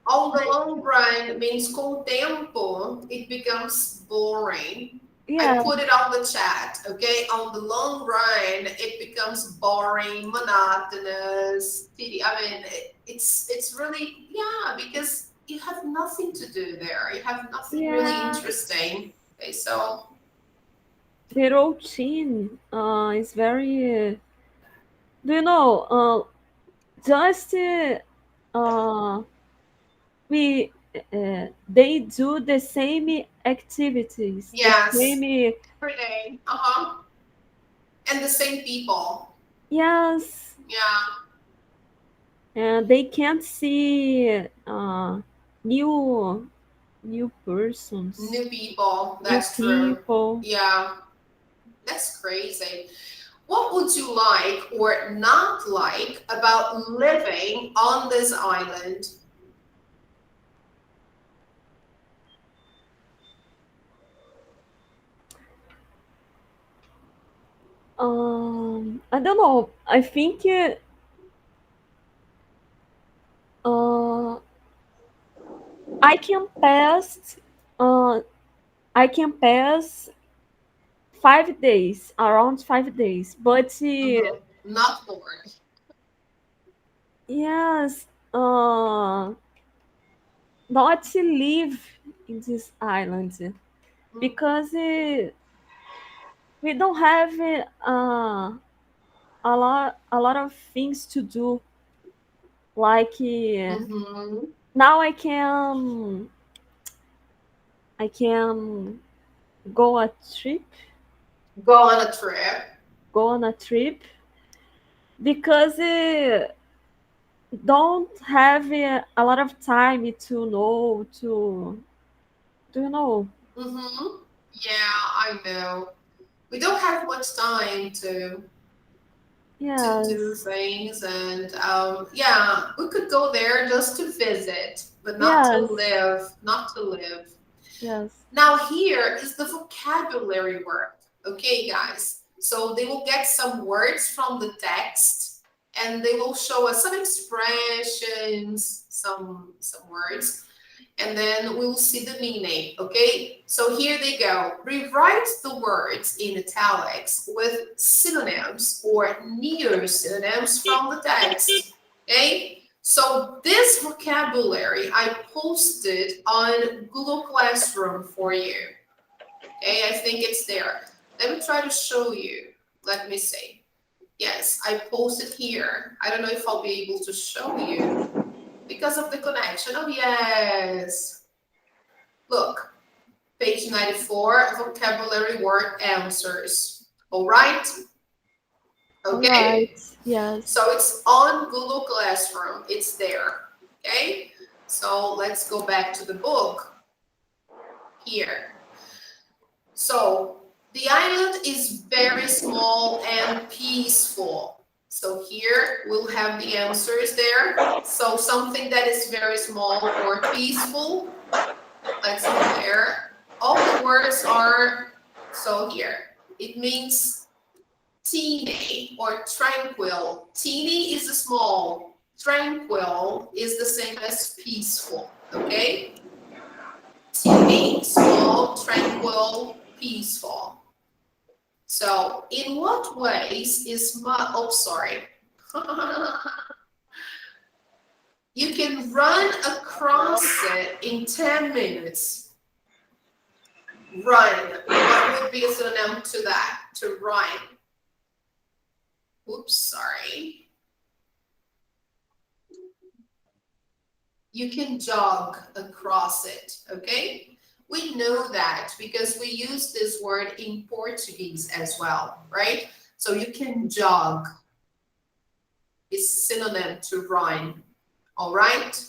On the long run means com o tempo, it becomes boring. I Yeah. put it on the chat, okay? On the long run, it becomes boring, monotonous. I mean, it's really, yeah, because you have nothing to do there. You have nothing really Yeah. interesting. Okay, so The routine is very. Do you know? Just we they do the same activities, the yes, same. every day. Uh-huh. And the same people. Yes, Yeah, and they can't see new new persons, new people. new That's true. people. Yeah, that's crazy. What would you like or not like about living on this island? I don't know. I think uh, I can pass. Uh, I can pass 5 days, around 5 days. But Not bored. yes, not to live in this island because we don't have a lot of things to do. Like Mm-hmm. now, I can go a trip, Go on a trip. go on a trip because don't have a lot of time to know to do you know. Mm-hmm. Yeah, I know. We don't have much time to do Yes, things, and yeah, we could go there just to visit, but not to yes, live. Not to live. yes. Now, here is the vocabulary word. Okay, guys. So they will get some words from the text and they will show us some expressions, some words, and then we will see the meaning. Okay, so here they go. Rewrite the words in italics with synonyms or near synonyms from the text. Okay, so this vocabulary I posted on Google Classroom for you. Okay, I think it's there. Let me try to show you. Let me see. Yes, I posted here. I don't know if I'll be able to show you because of the connection. Oh, yes. Look, page 94, vocabulary word answers. All right. All right. Okay. Yes. So it's on Google Classroom. It's there. Okay. So let's go back to the book here. So the island is very small and peaceful. So here we'll have the answers there. So something that is very small or peaceful, let's compare. All the words are, so here, it means teeny or tranquil. Teeny is the small, tranquil is the same as peaceful, okay? Teeny, small, tranquil, peaceful. So in what ways is you can run across it in 10 minutes. Run. What would be a synonym to that? To run. Oops, sorry. You can jog across it, okay? We know that because we use this word in Portuguese as well, right? So you can jog. It's synonym to run. All right?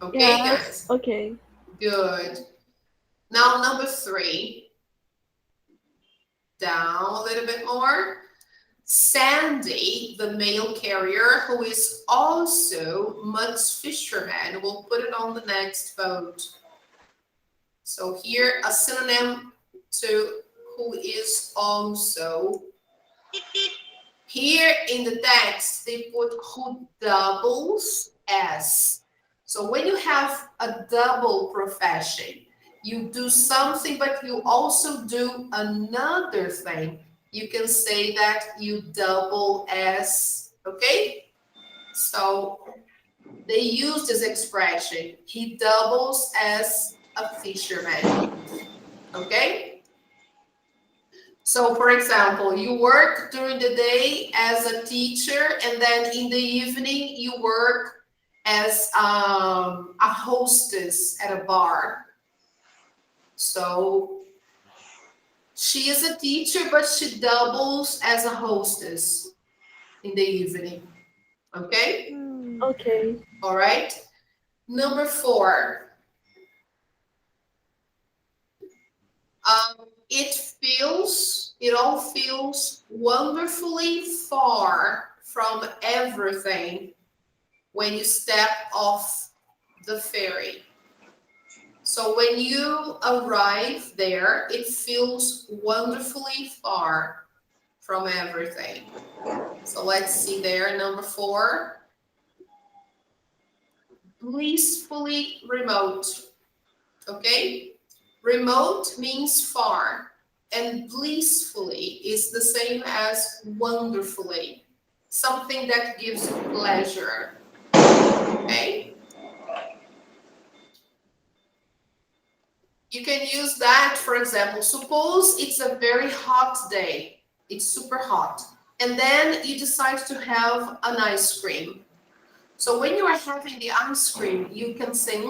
Okay, Yes. guys? Okay. Good. Now, number 3. Down a little bit more. Sandy, the mail carrier, who is also Muck's fisherman, we'll put it on the next boat. So here, a synonym to who is also. Here in the text, they put who doubles as. So when you have a double profession, you do something, but you also do another thing. You can say that you double as, okay? So they use this expression, he doubles as a fisherman, okay? So, for example, you work during the day as a teacher, and then in the evening you work as a hostess at a bar. So, she is a teacher, but she doubles as a hostess in the evening. Okay? Okay. All right. Number 4. It all feels wonderfully far from everything when you step off the ferry. So when you arrive there, it feels wonderfully far from everything. So let's see there, number 4. Blissfully remote, okay? Remote means far, and blissfully is the same as wonderfully, something that gives you pleasure, okay? You can use that, for example, suppose it's a very hot day, it's super hot, and then you decide to have an ice cream. So when you are having the ice cream, you can say,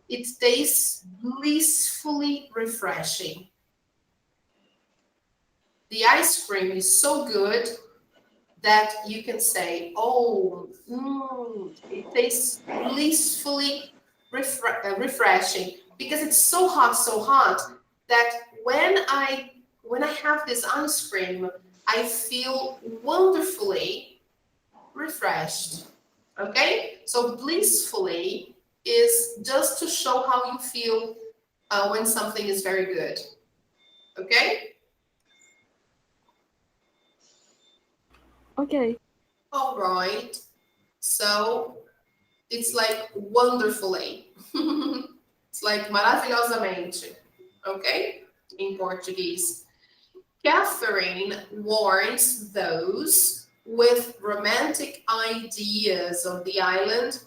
it tastes blissfully refreshing. The ice cream is so good that you can say, it tastes blissfully refreshing, because it's so hot that when I have this ice cream, I feel wonderfully refreshed. Okay, so blissfully is just to show how you feel when something is very good. Okay. Okay. All right. So it's like wonderfully. It's like maravilhosamente. Okay, in Portuguese. Catherine warns those with romantic ideas of the island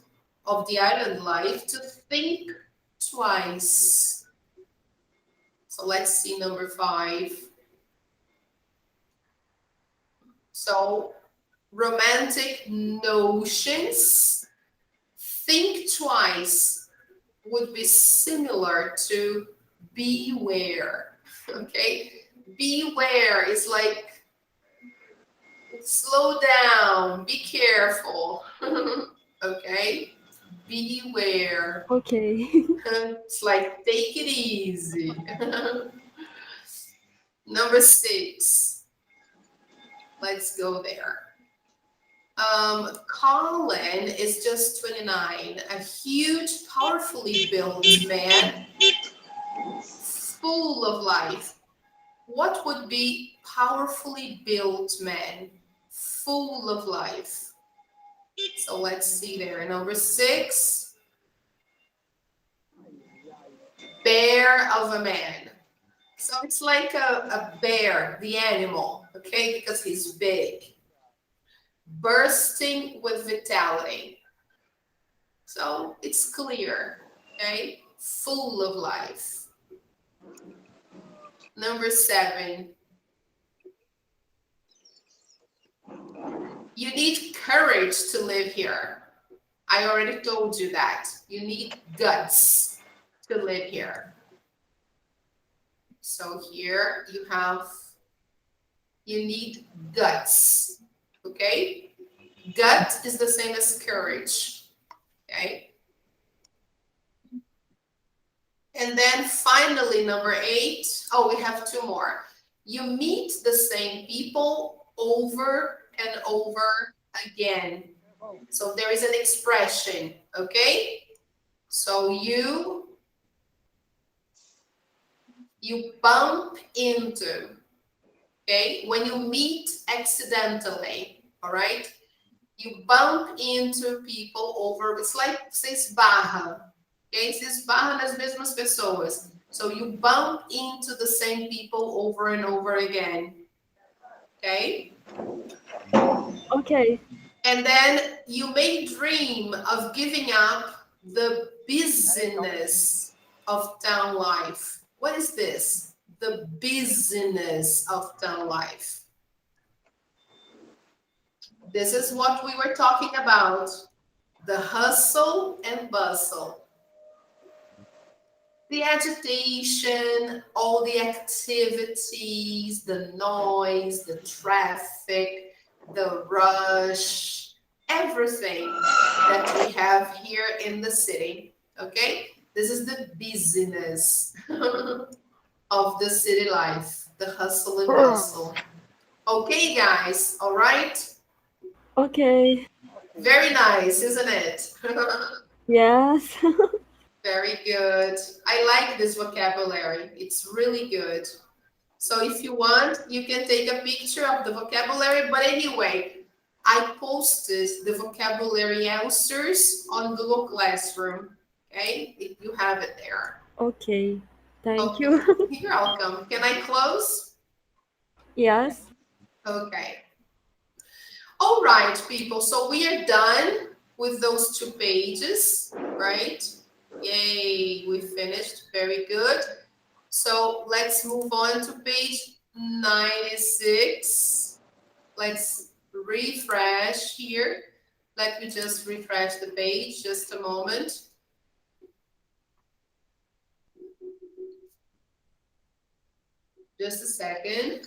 life to think twice. So let's see number 5. So romantic notions, think twice would be similar to beware. Okay, beware is like slow down, be careful. Okay, beware. Okay. It's like take it easy. Number 6. Let's go there. Colin is just 29, a huge, powerfully built man, full of life. What would be powerfully built man, full of life? So let's see there. Number 6, bear of a man. So it's like a bear, the animal, okay, because he's big. Bursting with vitality. So it's clear, okay? Full of life. Number 7. You need courage to live here. I already told you that. You need guts to live here. So here you need guts, okay? Gut is the same as courage, okay? And then finally, number 8. Oh, we have 2 more. You meet the same people over and over again. So there is an expression, okay? So you bump into, okay? When you meet accidentally, all right? You bump into people over, it's like você esbarra, okay? Você esbarra nas mesmas pessoas. So you bump into the same people over and over again, okay? Okay. And then you may dream of giving up the busyness of town life. What is this? The busyness of town life. This is what we were talking about. The hustle and bustle. The agitation, all the activities, the noise, the traffic, the rush, everything that we have here in the city, okay? This is the busyness of the city life, the hustle and bustle. Okay, guys, all right? Okay. Very nice, isn't it? Yes. Very good. I like this vocabulary. It's really good. So if you want, you can take a picture of the vocabulary. But anyway, I posted the vocabulary answers on Google Classroom. Okay, you have it there. Okay. Thank Okay. you. You're welcome. Can I close? Yes. Okay. All right, people. So we are done with those 2 pages, right? Yay, we finished. Very good. So let's move on to page 96. Let's refresh here. Let me just refresh the page, just a moment. Just a second.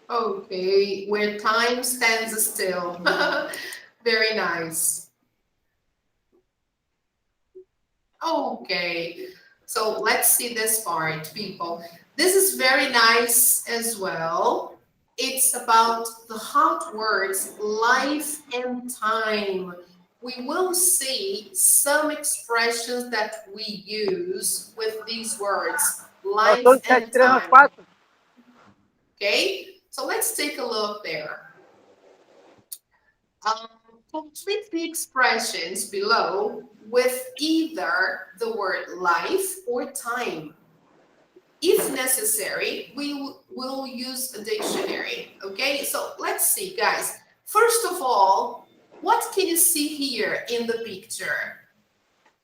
Okay, where time stands still. Very nice. Okay, so let's see this part, people. This is very nice as well. It's about the hot words, life and time. We will see some expressions that we use with these words, life and time. Okay, so let's take a look there. Complete the expressions below with either the word life or time. If necessary, we will use a dictionary, okay? So let's see, guys. First of all, what can you see here in the picture?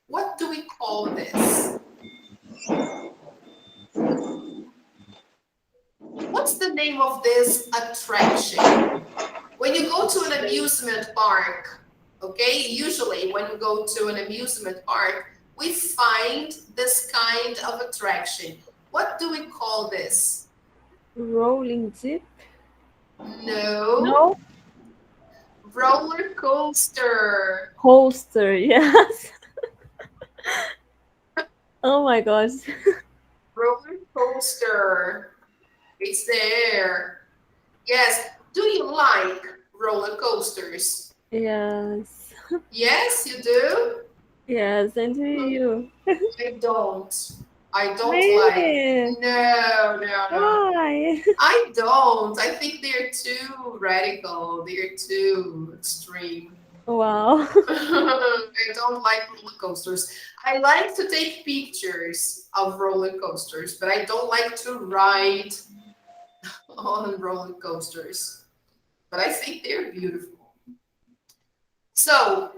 What do we call this? what's the name of this attraction? When you go to an amusement park, okay, usually when we go to an amusement park, we find this kind of attraction. What do we call this? Rolling Jeep? No, No. roller coaster. Coaster, yes. Oh my gosh. Roller coaster. It's there. Yes. Do you like roller coasters? Yes. Yes, you do? Yes, and you? I don't. I don't like. Really? No, no, no. Why? I don't. I think they're too radical. They're too extreme. Wow. I don't like roller coasters. I like to take pictures of roller coasters, but I don't like to ride on roller coasters. But I think they're beautiful. So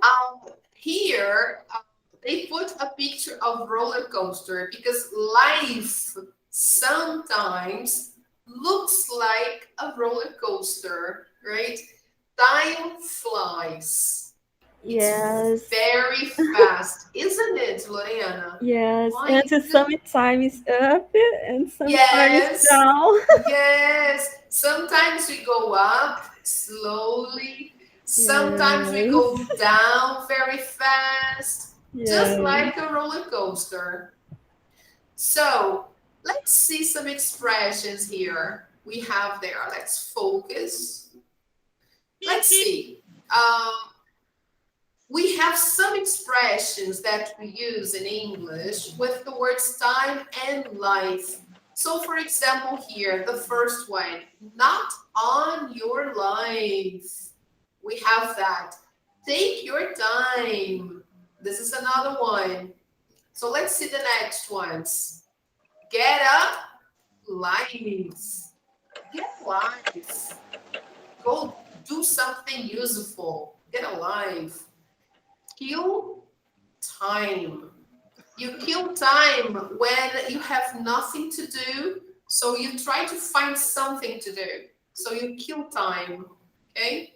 here they put a picture of roller coaster because life sometimes looks like a roller coaster, right? Time flies. It's Yes. very fast, isn't it, Lorena? Yes. My And sometimes up and sometimes yes, down. yes. Sometimes we go up slowly. Sometimes we Yes. go down very fast, just Yes. like a roller coaster. So let's see some expressions here we have there. Let's focus. Let's see. Um, we have some expressions that we use in English with the words time and life. So, for example, here, the first one, not on your life. We have that. Take your time. This is another one. So, let's see the next ones. Get up, life. Get life. Go do something useful. Get alive. Kill time. You kill time when you have nothing to do, so you try to find something to do. So you kill time. Okay.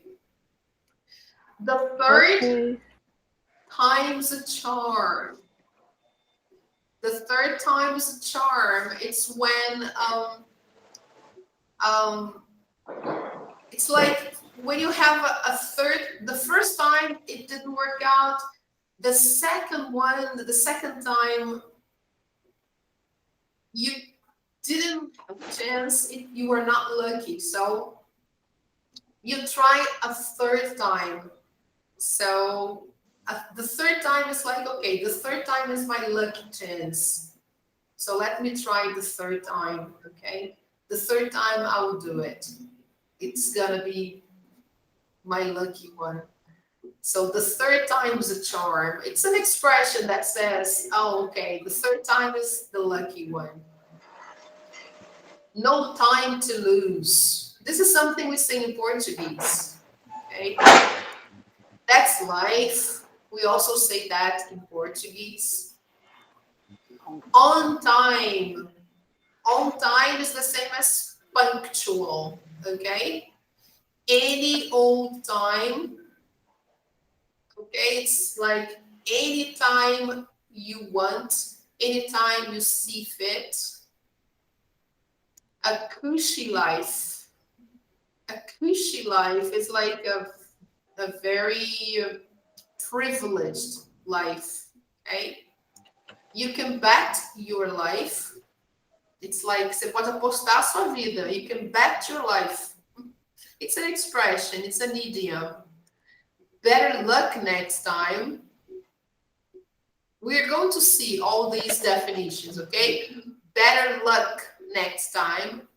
The third Okay. time's a charm. The third time's a charm. It's when um it's like when you have a third. The first time it didn't work out. The second one, the second time you didn't have a chance, you were not lucky. So you try a third time. So the third time is like, okay, the third time is my lucky chance. So let me try the third time, okay? The third time I will do it. It's gonna be my lucky one. So the third time is a charm. It's an expression that says, oh, okay, the third time is the lucky one. No time to lose. This is something we say in Portuguese. Okay, that's life. We also say that in Portuguese. On time. On time is the same as punctual. Okay, any old time. Okay, it's like anytime you want, anytime you see fit. A cushy life. A cushy life is like a very privileged life. Okay? You can bet your life. It's like você pode apostar a sua vida. You can bet your life. It's an expression, it's an idiom. Better luck next time. We're going to see all these definitions, okay? Better luck next time.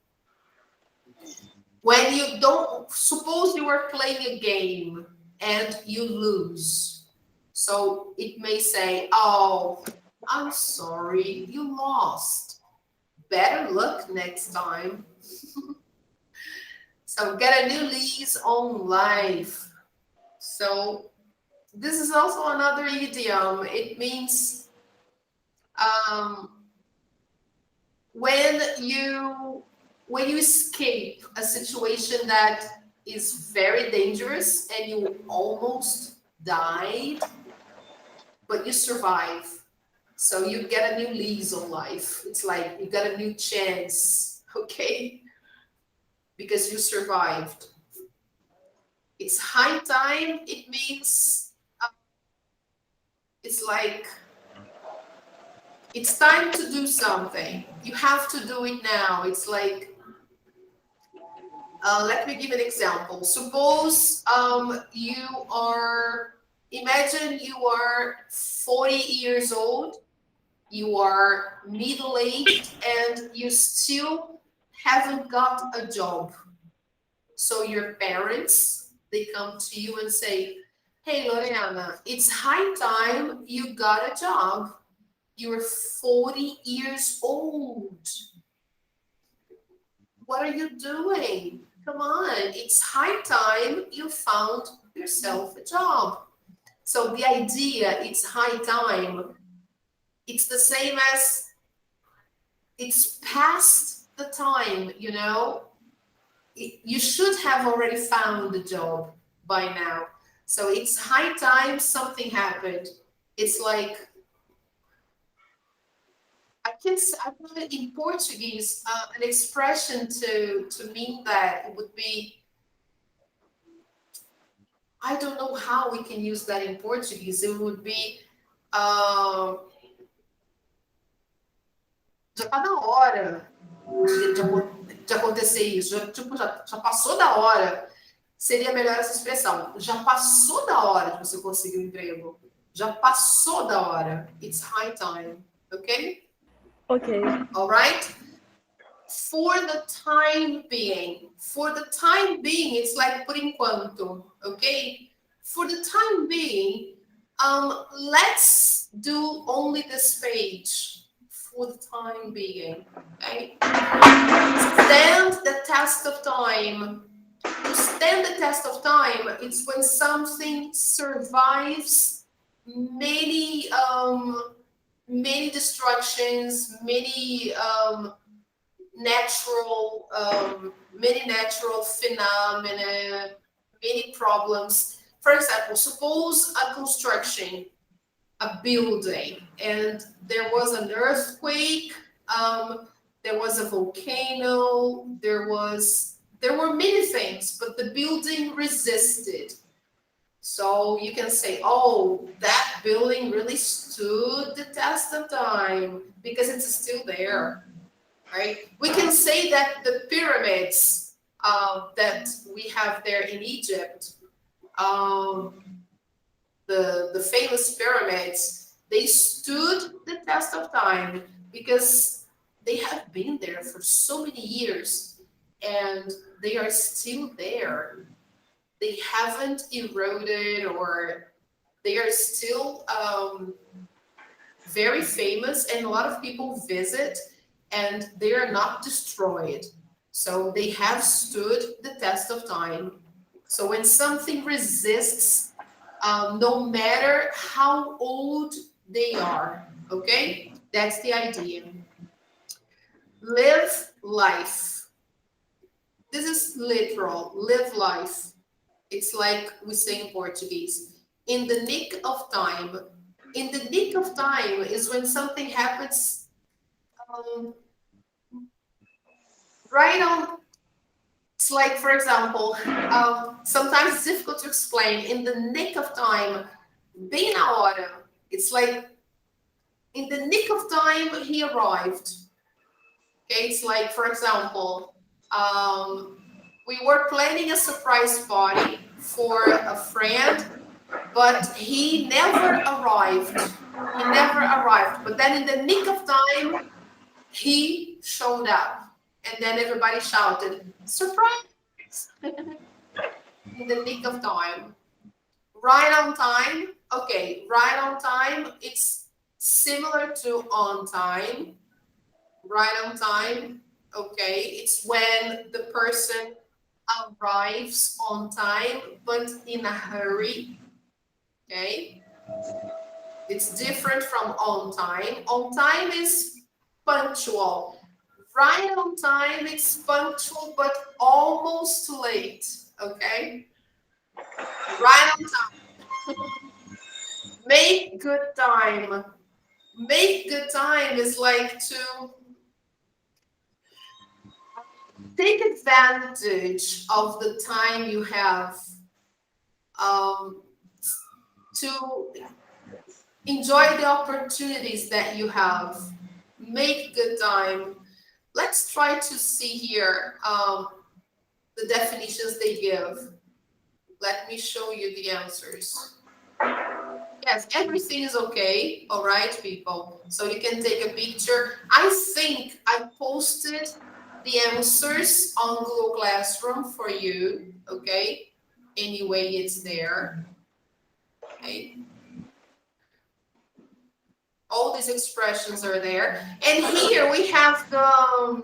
When you don't, suppose you are playing a game and you lose. So it may say, oh, I'm sorry, you lost. Better luck next time. So get a new lease on life. So this is also another idiom. It means when you when you escape a situation that is very dangerous and you almost died, but you survive. So you get a new lease on life. It's like you got a new chance, okay? Because you survived. It's high time. It means it's like it's time to do something. You have to do it now. It's like, let me give an example. Suppose you are, imagine you are 40 years old, you are middle-aged, and you still haven't got a job. So your parents, they come to you and say, hey, Lorena, it's high time you got a job. You're 40 years old. What are you doing? Come on, it's high time you found yourself a job. So the idea, it's high time, it's the same as it's past the time, you know? You should have already found a job by now. So it's high time something happened. It's like, I put in Portuguese an expression to mean that it would be, I don't know how we can use that in Portuguese. It would be, uh, já tá na hora de acontecer isso. Já, tipo, já passou da hora. Seria melhor essa expressão. Já passou da hora de você conseguir um emprego. Já passou da hora. It's high time. Okay? Okay. All right? For the time being. For the time being, it's like por enquanto. Okay? For the time being, let's do only this page. For the time being. Okay? Stand the test of time. To stand the test of time, it's when something survives many many destructions, many natural phenomena, many problems. For example, suppose a construction, a building, and there was an earthquake, there was a volcano, there were many things, but the building resisted. So you can say, oh, that building really stood the test of time because it's still there, right? We can say that the pyramids that we have there in Egypt, the famous pyramids, they stood the test of time because they have been there for so many years and they are still there. They haven't eroded, or they are still very famous, and a lot of people visit, and they are not destroyed. So they have stood the test of time. So when something resists, no matter how old they are, okay? That's the idea. Live life. This is literal, live life. It's like we say in Portuguese, in the nick of time. In the nick of time is when something happens right on. It's like, for example, sometimes it's difficult to explain. In the nick of time, bem na hora. It's like, in the nick of time, he arrived. Okay, it's like, for example, we were planning a surprise party for a friend, but he never arrived. He never arrived. But then in the nick of time, he showed up. And then everybody shouted, surprise! In the nick of time. Right on time. Okay, right on time. It's similar to on time. Right on time. Okay, it's when the person arrives on time, but in a hurry. Okay, it's different from on time. On time is punctual, Right on time, it's punctual, but almost late. Okay? Right on time. Make good time. Make good time is like to take advantage of the time you have, um, to enjoy the opportunities that you have. Make good time. Let's try to see here the definitions they give. Let me show you the answers. Yes, everything is okay. All right, people. So you can take a picture. I think I posted the answers on Google Classroom for you. Okay. Anyway, it's there. Okay. All these expressions are there. And here we have the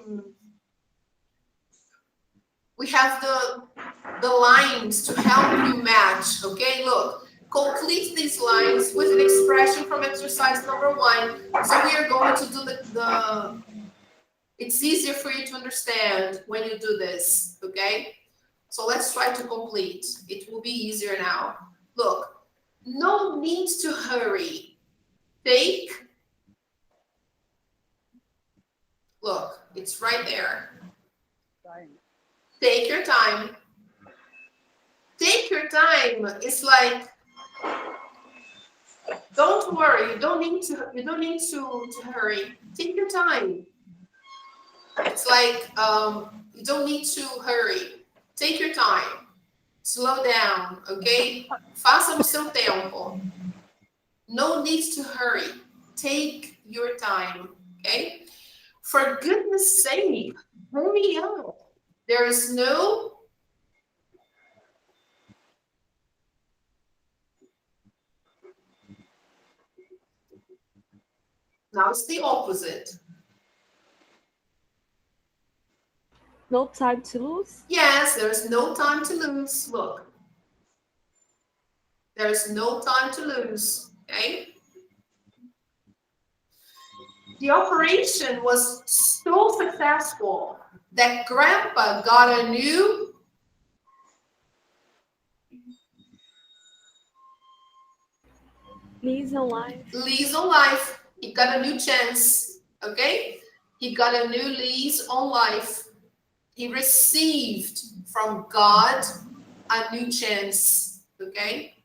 lines to help you match. Okay, look. Complete these lines with an expression from exercise number 1. So we are going to do the it's easier for you to understand when you do this, okay? So let's try to complete. It will be easier now. Look, no need to hurry. Look, it's right there. Time. Take your time. Take your time. It's like, don't worry. You don't need to hurry. Take your time. It's like, you don't need to hurry. Take your time. Slow down, okay? Faça no seu tempo. No need to hurry. Take your time, okay? For goodness sake, hurry up. There is no now it's the opposite. No time to lose? Yes, there's no time to lose. Look. There's no time to lose, okay? The operation was so successful that Grandpa got a new Lease on life. lease on life. He got a new chance, okay? He got a new lease on life. He received from God a new chance, okay?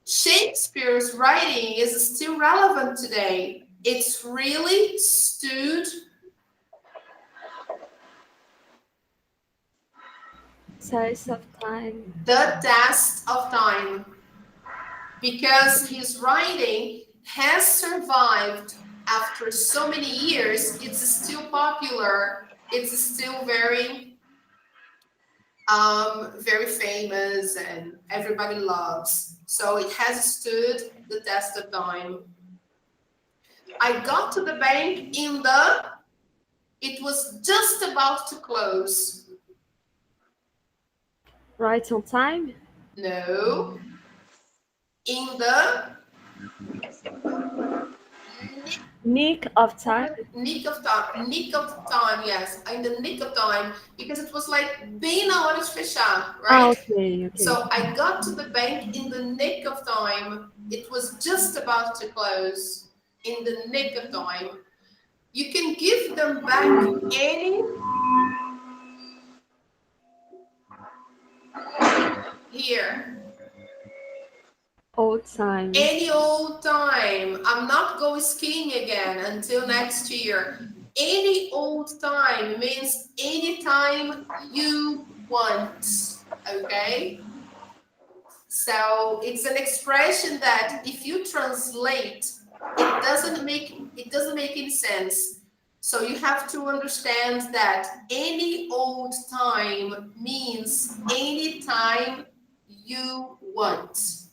Shakespeare's writing is still relevant today. It's really stood Test of time. the test of time, because his writing has survived after so many years. It's still popular. It's still very famous and everybody loves. So it has stood the test of time. I got to the bank it was just about to close. Right on time? No. In the Nick of time? nick of time, yes. In the nick of time, because it was like bem na hora de fechar, right? Okay. So I got to the bank in the nick of time. It was just about to close. In the nick of time. You can give them back any here. Old time. Any old time. I'm not going skiing again until next year. Any old time means anytime you want. Okay? So it's an expression that if you translate, it doesn't make any sense. So you have to understand that any old time means any time you want.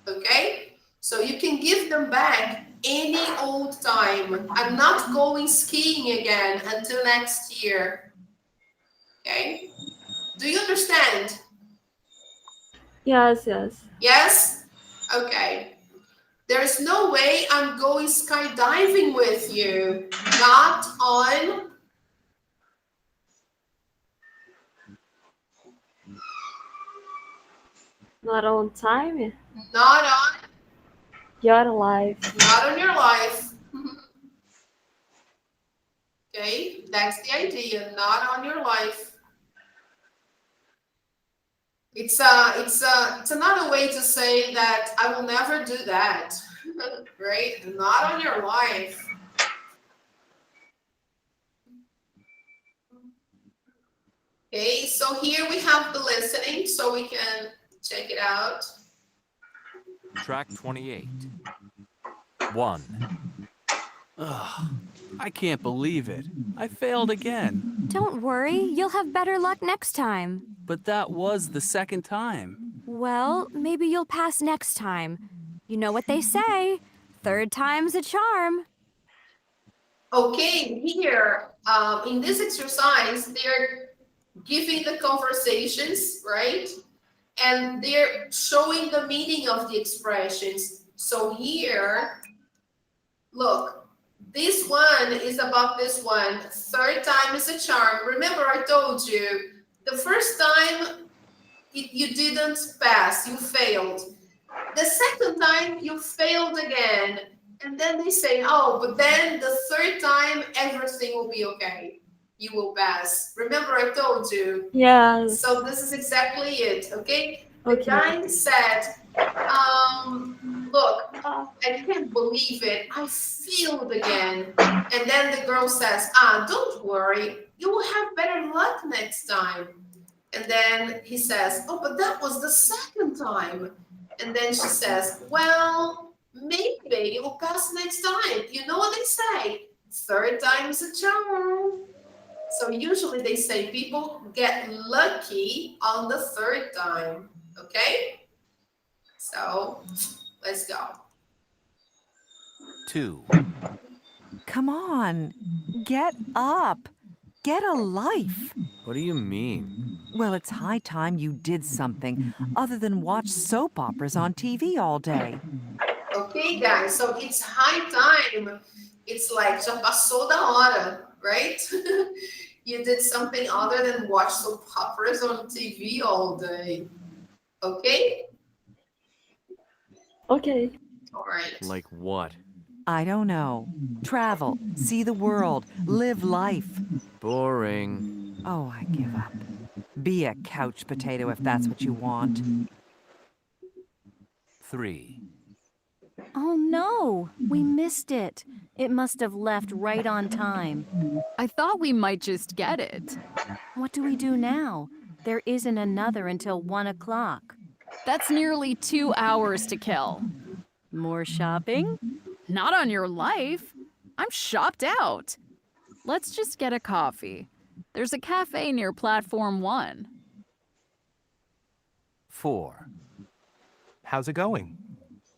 Okay? So you can give them back any old time. I'm not going skiing again until next year. Okay? Do you understand? Yes. Yes? Okay. There's no way I'm going skydiving with you. Not on Not on time? Not on, Your life. not on your life. Okay, that's the idea, not on your life. It's another way to say that I will never do that, right? Not on your life. Okay, so here we have the listening, so we can check it out. Track 28. 1. Ugh, I can't believe it. I failed again. Don't worry, you'll have better luck next time. But that was the second time. Well, maybe you'll pass next time. You know what they say, third time's a charm. Okay, here in this exercise, they're giving the conversations, right? And they're showing the meaning of the expressions. So here, look, this one is about this one. Third time is a charm. Remember, I told you, the first time you didn't pass, you failed. The second time, you failed again. And then they say, oh, but then the third time, everything will be okay. You will pass. Remember, I told you. Yes. So this is exactly it, okay? The Okay. guy said, look, I can't believe it. I failed again. And then the girl says, don't worry. You will have better luck next time. And then he says, oh, but that was the second time. And then she says, well, maybe you will pass next time. You know what they say? Third time's a charm. So usually they say people get lucky on the third time. Okay? So let's go. 2. Come on, get up. Get a life. What do you mean? Well, it's high time you did something other than watch soap operas on TV all day. Okay, guys, so it's high time. It's like já passou da hora, right? You did something other than watch soap operas on TV all day. Okay? Okay. All right. Like what? I don't know. Travel, see the world, live life. Boring. Oh, I give up. Be a couch potato if that's what you want. 3. Oh no, we missed it. It must have left right on time. I thought we might just get it. What do we do now? There isn't another until 1 o'clock. That's nearly 2 hours to kill. More shopping? Not on your life. I'm shopped out. Let's just get a coffee. There's a cafe near platform 1. 4. How's it going?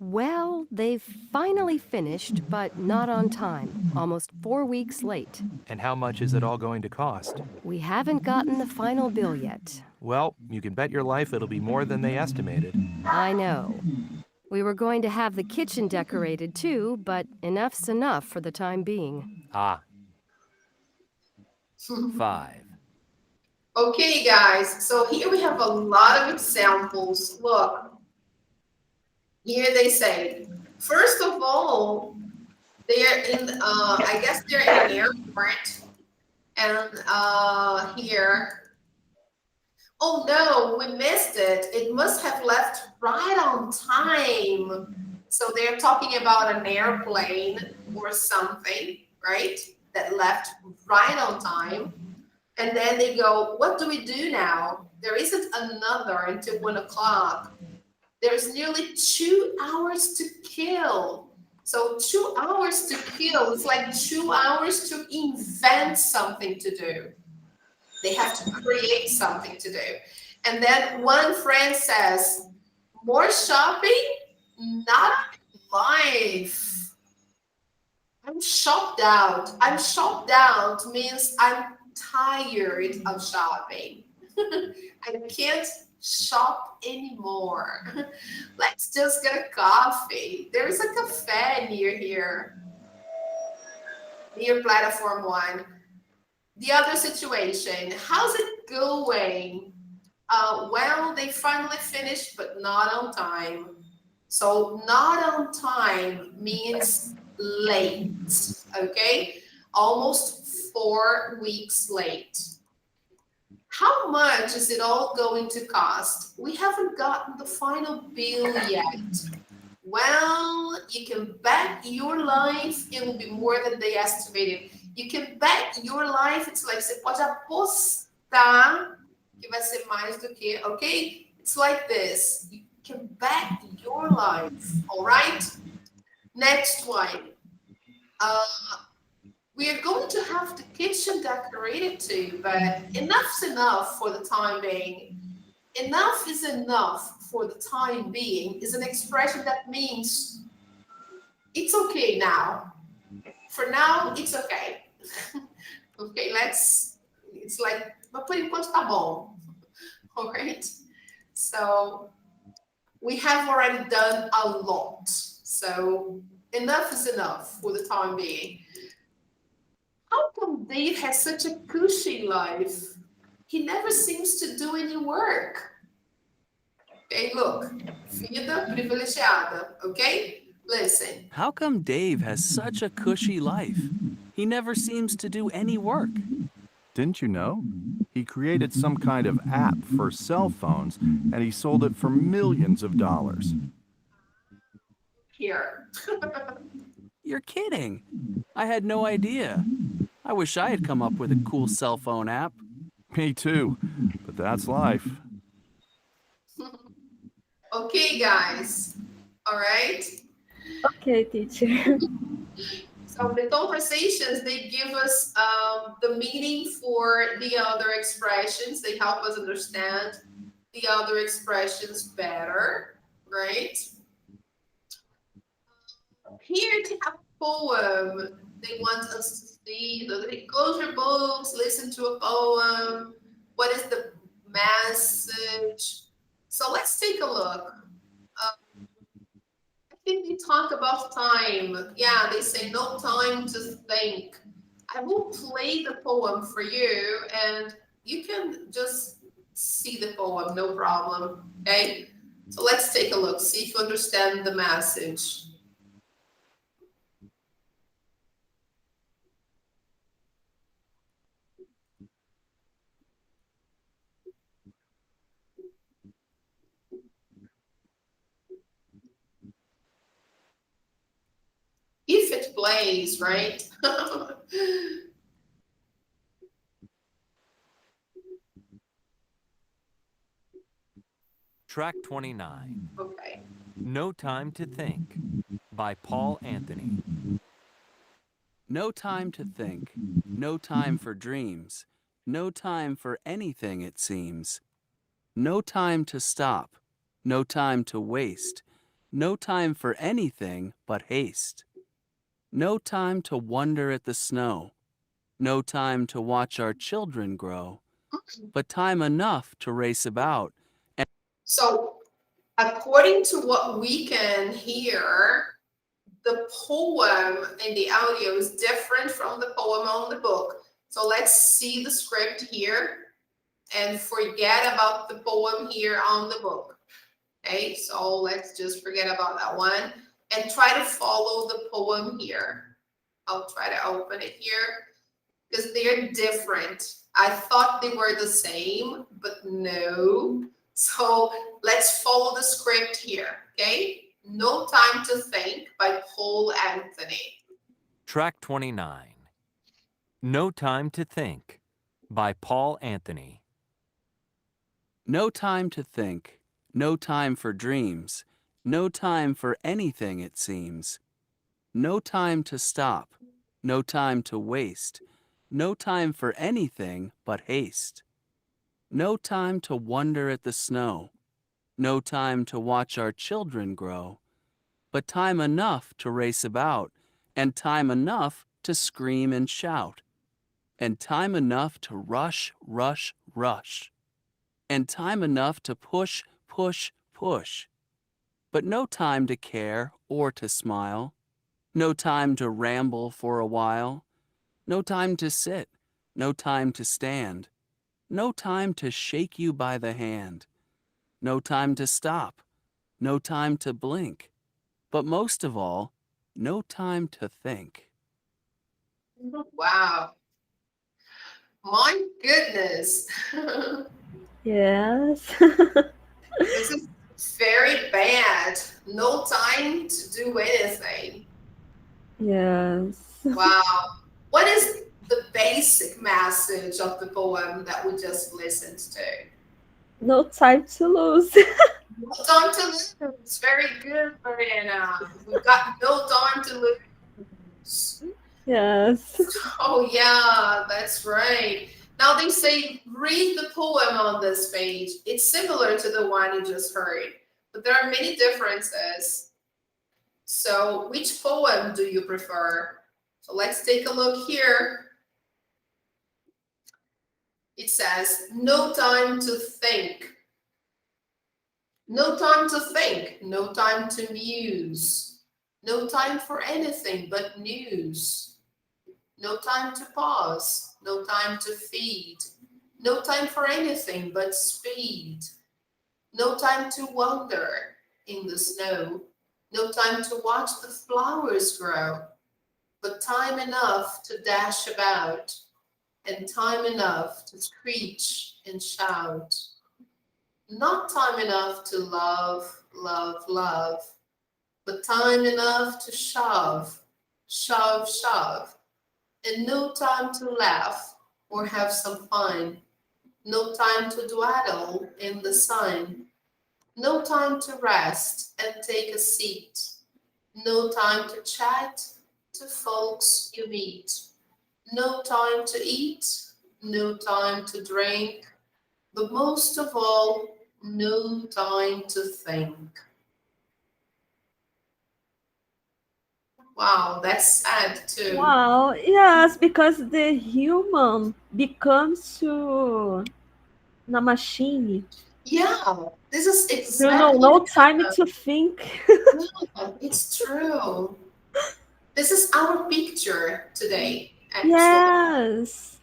Well, they've finally finished, but not on time. Almost 4 weeks late. And how much is it all going to cost? We haven't gotten the final bill yet. Well, you can bet your life it'll be more than they estimated. I know. We were going to have the kitchen decorated too, but enough's enough for the time being. Ah. 5. Okay, guys, so here we have a lot of examples. Look, here they say, first of all, they're in, I guess they're in an airport, and here, oh no, we missed it. It must have left right on time. So they're talking about an airplane or something, right? That left right on time. And then they go, what do we do now? There isn't another until 1 o'clock. There's nearly 2 hours to kill. So 2 hours to kill, it's like 2 hours to invent something to do. They have to create something to do. And then one friend says, more shopping? Not life. I'm shopped out. I'm shopped out means I'm tired of shopping. I can't shop anymore. Let's just get a coffee. There's a cafe near here, near platform 1. The other situation, how's it going? Well, they finally finished, but not on time. So not on time means late, okay? Almost 4 weeks late. How much is it all going to cost? We haven't gotten the final bill yet. Well, you can bet your life it will be more than they estimated. You can bet your life, it's like, você pode apostar que vai ser mais do que, okay? It's like this. You can bet your life, all right? Next one. We are going to have the kitchen decorated too, but enough's enough for the time being. Enough is enough for the time being is an expression that means it's okay now. For now, it's okay. Okay, it's like, mas por enquanto tá bom. All right? So we have already done a lot. So enough is enough for the time being. How come Dave has such a cushy life? He never seems to do any work. Okay, look, vida privilegiada, okay? Listen. How come Dave has such a cushy life? He never seems to do any work. Didn't you know? He created some kind of app for cell phones, and he sold it for millions of dollars. Here. You're kidding. I had no idea. I wish I had come up with a cool cell phone app. Me too, but that's life. Okay, guys. All right? Ok, teacher. So the conversations, they give us the meaning for the other expressions. They help us understand the other expressions better, right? Here to have a poem, they want us to see, so they close your books, listen to a poem. What is the message? So let's take a look. I think they talk about time. Yeah, they say no time to think. I will play the poem for you and you can just see the poem, no problem, okay? So let's take a look, see if you understand the message. If it plays, right? Track 29. Okay. No Time to Think by Paul Anthony. No time to think, no time for dreams, no time for anything it seems. No time to stop, no time to waste, no time for anything but haste. No time to wonder at the snow, no time to watch our children grow, but time enough to race about. So according to what we can hear, the poem in the audio is different from the poem on the book. So let's see the script here and forget about the poem here on the book. Okay, so let's just forget about that one and try to follow the poem here. I'll try to open it here because they're different. I thought they were the same, but no. So let's follow the script here, okay? No Time to Think by Paul Anthony. Track 29. No Time to Think by Paul Anthony. No time to think, no time for dreams, no time for anything it seems. No time to stop, no time to waste, no time for anything but haste. No time to wonder at the snow, no time to watch our children grow, but time enough to race about, and time enough to scream and shout, and time enough to rush, rush, rush, and time enough to push, push, push, but no time to care or to smile, no time to ramble for a while, no time to sit, no time to stand, no time to shake you by the hand, no time to stop, no time to blink, but most of all, no time to think. Wow. My goodness. Yes. This is very bad. No time to do anything. Yes. Wow. What is the basic message of the poem that we just listened to? No time to lose. No time to lose. Very good, Mariana. We've got no time to lose. Yes. Oh, yeah, that's right. Now they say read the poem on this page. It's similar to the one you just heard, but there are many differences. So which poem do you prefer? So let's take a look here. It says, no time to think. No time to think, no time to muse. No time for anything but news. No time to pause, no time to feed. No time for anything but speed. No time to wander in the snow. No time to watch the flowers grow. But time enough to dash about, and time enough to screech and shout. Not time enough to love, love, love, but time enough to shove, shove, shove, and no time to laugh or have some fun. No time to dawdle in the sun. No time to rest and take a seat. No time to chat to folks you meet. No time to eat, no time to drink, but most of all, no time to think. Wow, that's sad too. Wow. Yes, because the human becomes to the machine. Yeah, this is You exactly. know, no time to think. Yeah, it's true. This is our picture today, actually. Yes.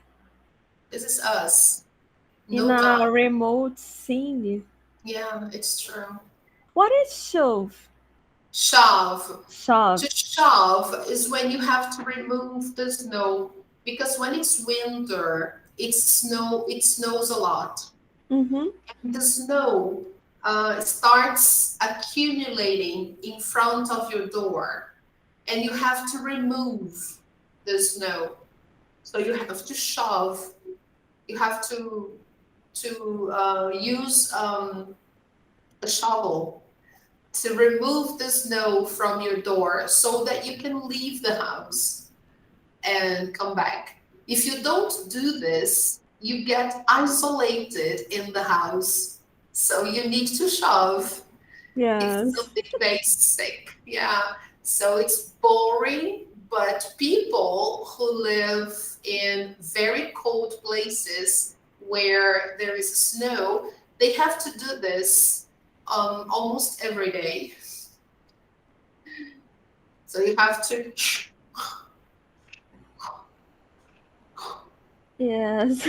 This is us. In No time. a remote scene. Yeah, it's true. What is shove? Shove. Shove. To shove is when you have to remove the snow, because when it's winter, it snows a lot. Mm-hmm. And the snow starts accumulating in front of your door, and you have to remove the snow. So you have to shove. You have to use a shovel to remove the snow from your door so that you can leave the house and come back. If you don't do this, you get isolated in the house. So you need to shove. Yes. It's something basic. Yeah. So it's boring, but people who live in very cold places where there is snow, they have to do this almost every day. So you have to. Yes.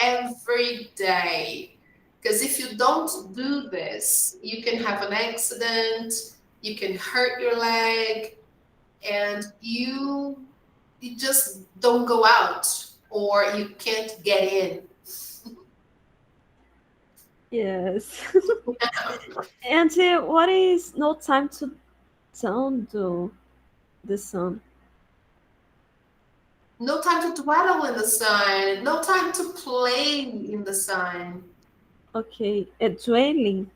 Every day. Because if you don't do this, you can have an accident, you can hurt your leg, and you just don't go out or you can't get in. Yes. And what is no time to do the sun? No time to dwell in the sun, no time to play in the sun. Okay, a dwelling.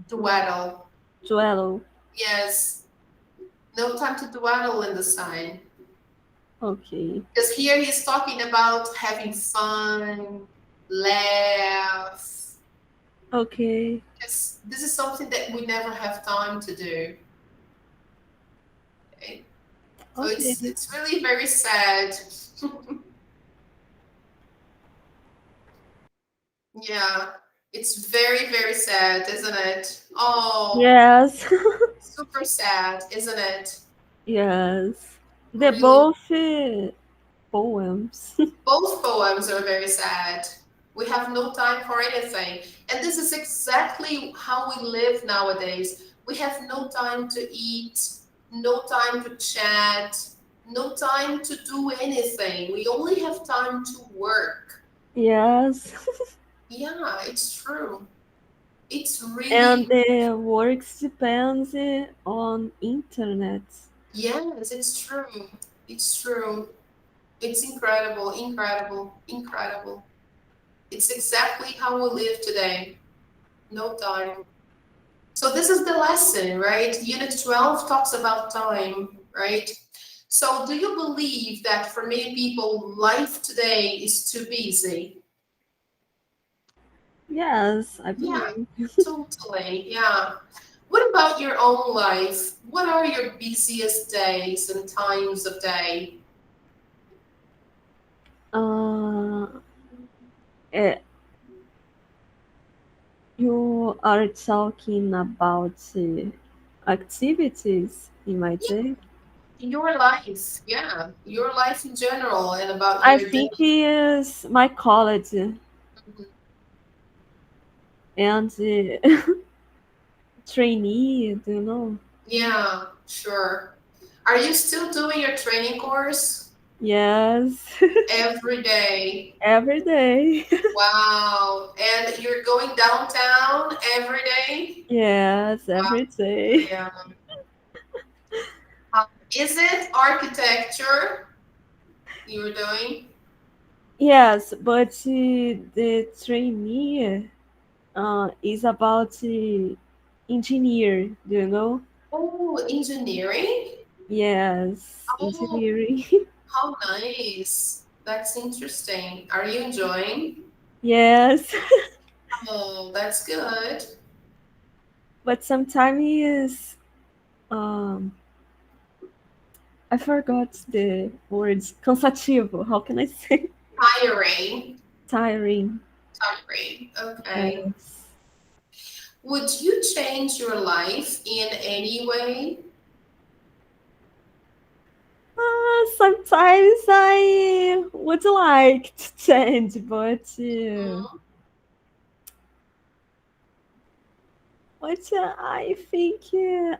Dwell. Dwell. Yes. No time to dwell in the sun. Okay. Because here he's talking about having fun, laugh. Okay. Because this is something that we never have time to do. Okay. So Okay. it's really very sad. Yeah, it's very, very sad, isn't it? Oh, Yes. super sad, isn't it? Yes. They're Really, both poems. both poems are very sad. We have no time for anything. And this is exactly how we live nowadays. We have no time to eat, no time to chat, no time to do anything. We only have time to work. Yes. Yeah, it's true. It's And really, the works depends on internet. yes, it's true. It's true. It's incredible, incredible, incredible. It's exactly how we live today. No time. So this is the lesson, right? Unit 12 talks about time, right? So do you believe that for many people, life today is too busy? Yes, I Yeah, believe. totally. Yeah. What about your own life? What are your busiest days and times of day? Uh, eh, you are talking about activities in my Yeah, day. your life. Yeah, your life in general and about I your day. think is my college Mhm. and trainee, do you know? Yeah, sure. Are you still doing your training course Yes, every day? every day. Wow. And you're going downtown every day? Yes, Wow. every day. Yeah. Is it architecture you're doing? Yes, but the trainee is about engineer, do you know? Oh, engineering? Yes, Oh, engineering. how nice. That's interesting. Are you enjoying? Yes, Oh, that's good. but sometimes is um I forgot the words cansativo. How can I say? Hiring. Tiring. Hiring. Okay. Yes. Would you change your life in any way? Sometimes I would like to change, but I think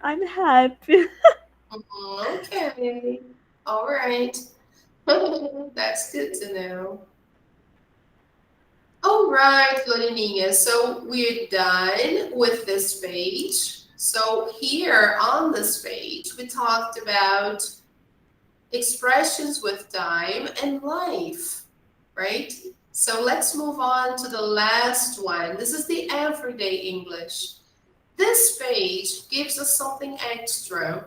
I'm happy. Okay. All right. That's good to know. All right, Florininha. So we're done with this page. So here on this page, we talked about expressions with time and life, right? So let's move on to the last one. This is the everyday English. This page gives us something extra,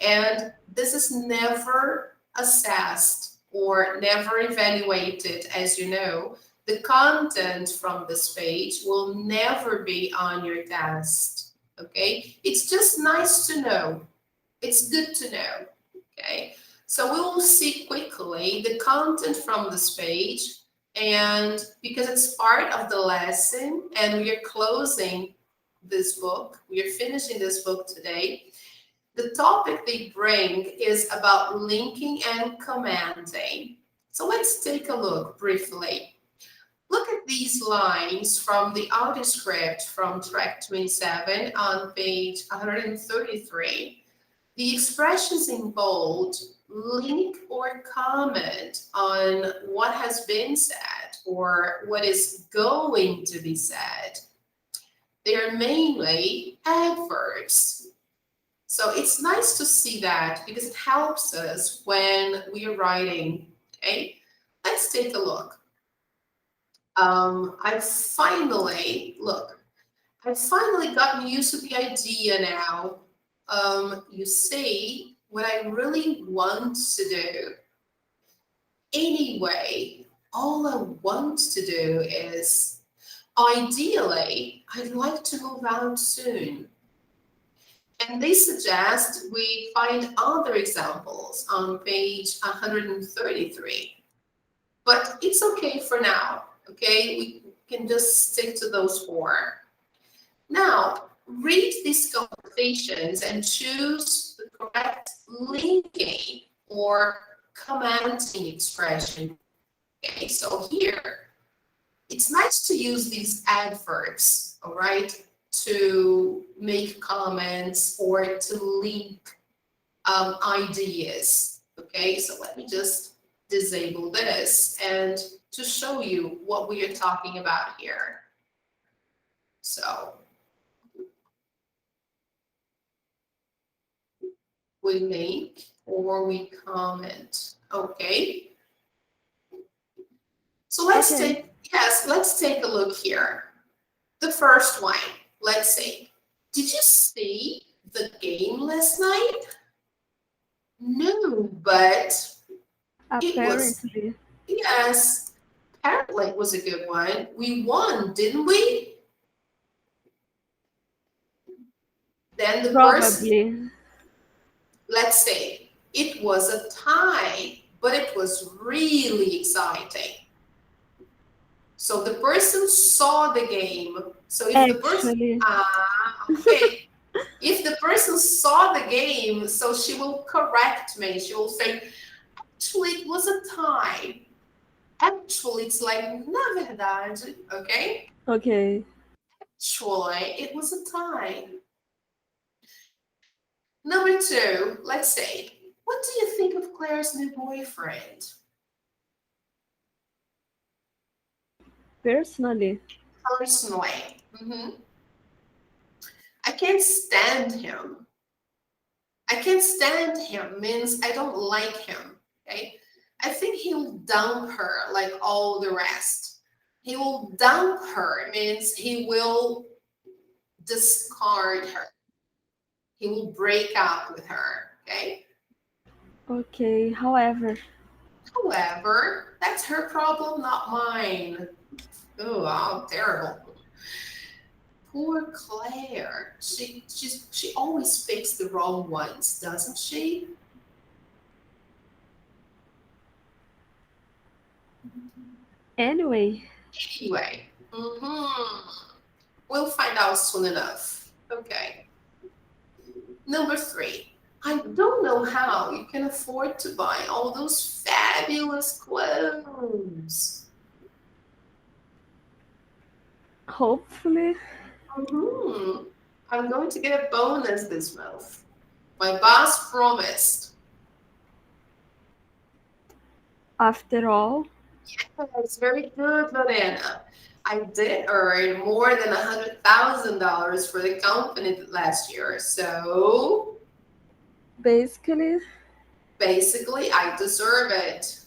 and this is never assessed or never evaluated, as you know. The content from this page will never be on your test, okay? It's just nice to know. It's good to know, okay? So we will see quickly the content from this page, and because it's part of the lesson and we are closing this book, we are finishing this book today, the topic they bring is about linking and commenting. So let's take a look briefly. Look at these lines from the audio script from track 27 on page 133. The expressions in bold link or comment on what has been said or what is going to be said. They are mainly adverbs. So it's nice to see that because it helps us when we are writing. Okay, let's take a look. I've finally gotten used to the idea now. You see, what I really want to do. Anyway, all I want to do is, ideally, I'd like to move out soon. And they suggest we find other examples on page 133. But it's okay for now, okay? We can just stick to those four. Now, read these conversations and choose the correct linking or commenting expression. Okay, so here, it's nice to use these adverbs, all right, to make comments or to link ideas. Okay, so let me just disable this and to show you what we are talking about here. So we make or we comment. Okay. So let's take a look here. The first one, let's see. Did you see the game last night? No, but it was, Apparently. yes, apparently it was a good one. We won, didn't we? Then the person, Probably. let's say, it was a tie, but it was really exciting. So the person saw the game. So if the person, Actually. okay. If the person saw the game, so she will correct me. She will say, actually, it was a tie. Actually, it's like, na verdade, okay? Okay. Actually, it was a tie. Number 2, let's say, what do you think of Claire's new boyfriend? Personally. Personally. I can't stand him. I can't stand him means I don't like him, okay? I think he'll dump her like all the rest. He will dump her means he will discard her. He will break up with her, okay? Okay. However. However, that's her problem, not mine. Oh, how terrible. Poor Claire. She always picks the wrong ones, doesn't she? Anyway. Anyway, we'll find out soon enough. Okay. Number 3. I don't know how you can afford to buy all those fabulous clothes. Hopefully. I'm going to get a bonus this month. My boss promised. After all. Yeah, it's very good, Lorena. I did earn more than $100,000 for the company last year. So Basically, I deserve it.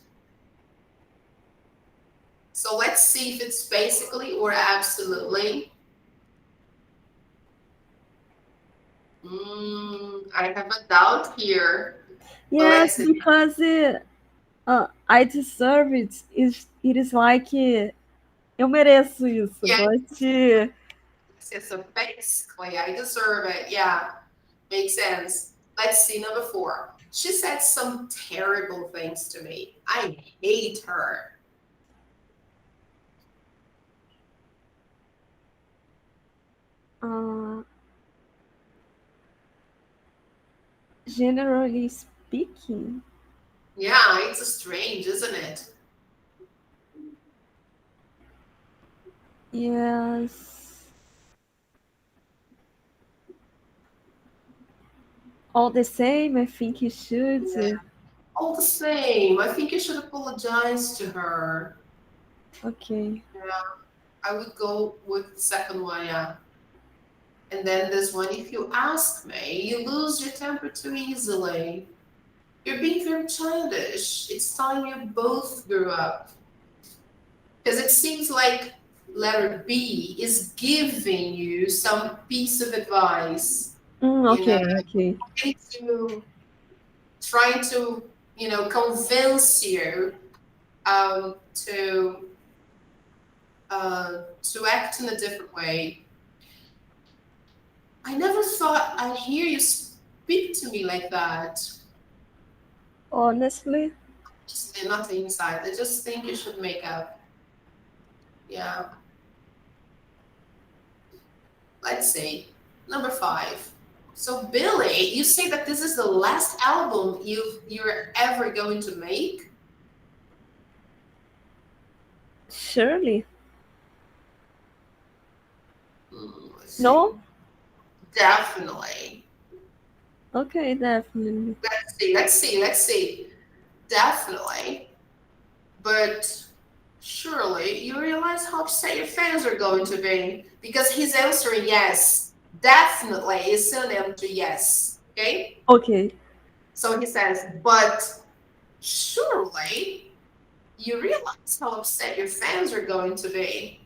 So let's see if it's basically or absolutely. I have a doubt here. yes, because I deserve it. It is like eu mereço isso, yeah. So basically, I deserve it. Yeah, makes sense. Let's see, number 4. She said some terrible things to me. I hate her. Generally speaking. Yeah, it's strange, isn't it? Yes. All the same, I think you should. Yeah. All the same, I think you should apologize to her. Okay. Yeah, I would go with the second one, yeah. And then this one, if you ask me, you lose your temper too easily. You're being very childish. It's time you both grew up. Because it seems like letter B is giving you some piece of advice. Okay, okay. Trying to, convince you to act in a different way. I never thought I'd hear you speak to me like that. Honestly? Just not the inside. I just think you should make up. Yeah. Let's see. Number 5. So Billy, you say that this is the last album you're ever going to make? Surely. No? Definitely. Okay, definitely. Let's see. Definitely. But surely you realize how upset your fans are going to be because he's answering yes. Definitely is synonym to yes. Okay? Okay. So he says, but surely you realize how upset your fans are going to be.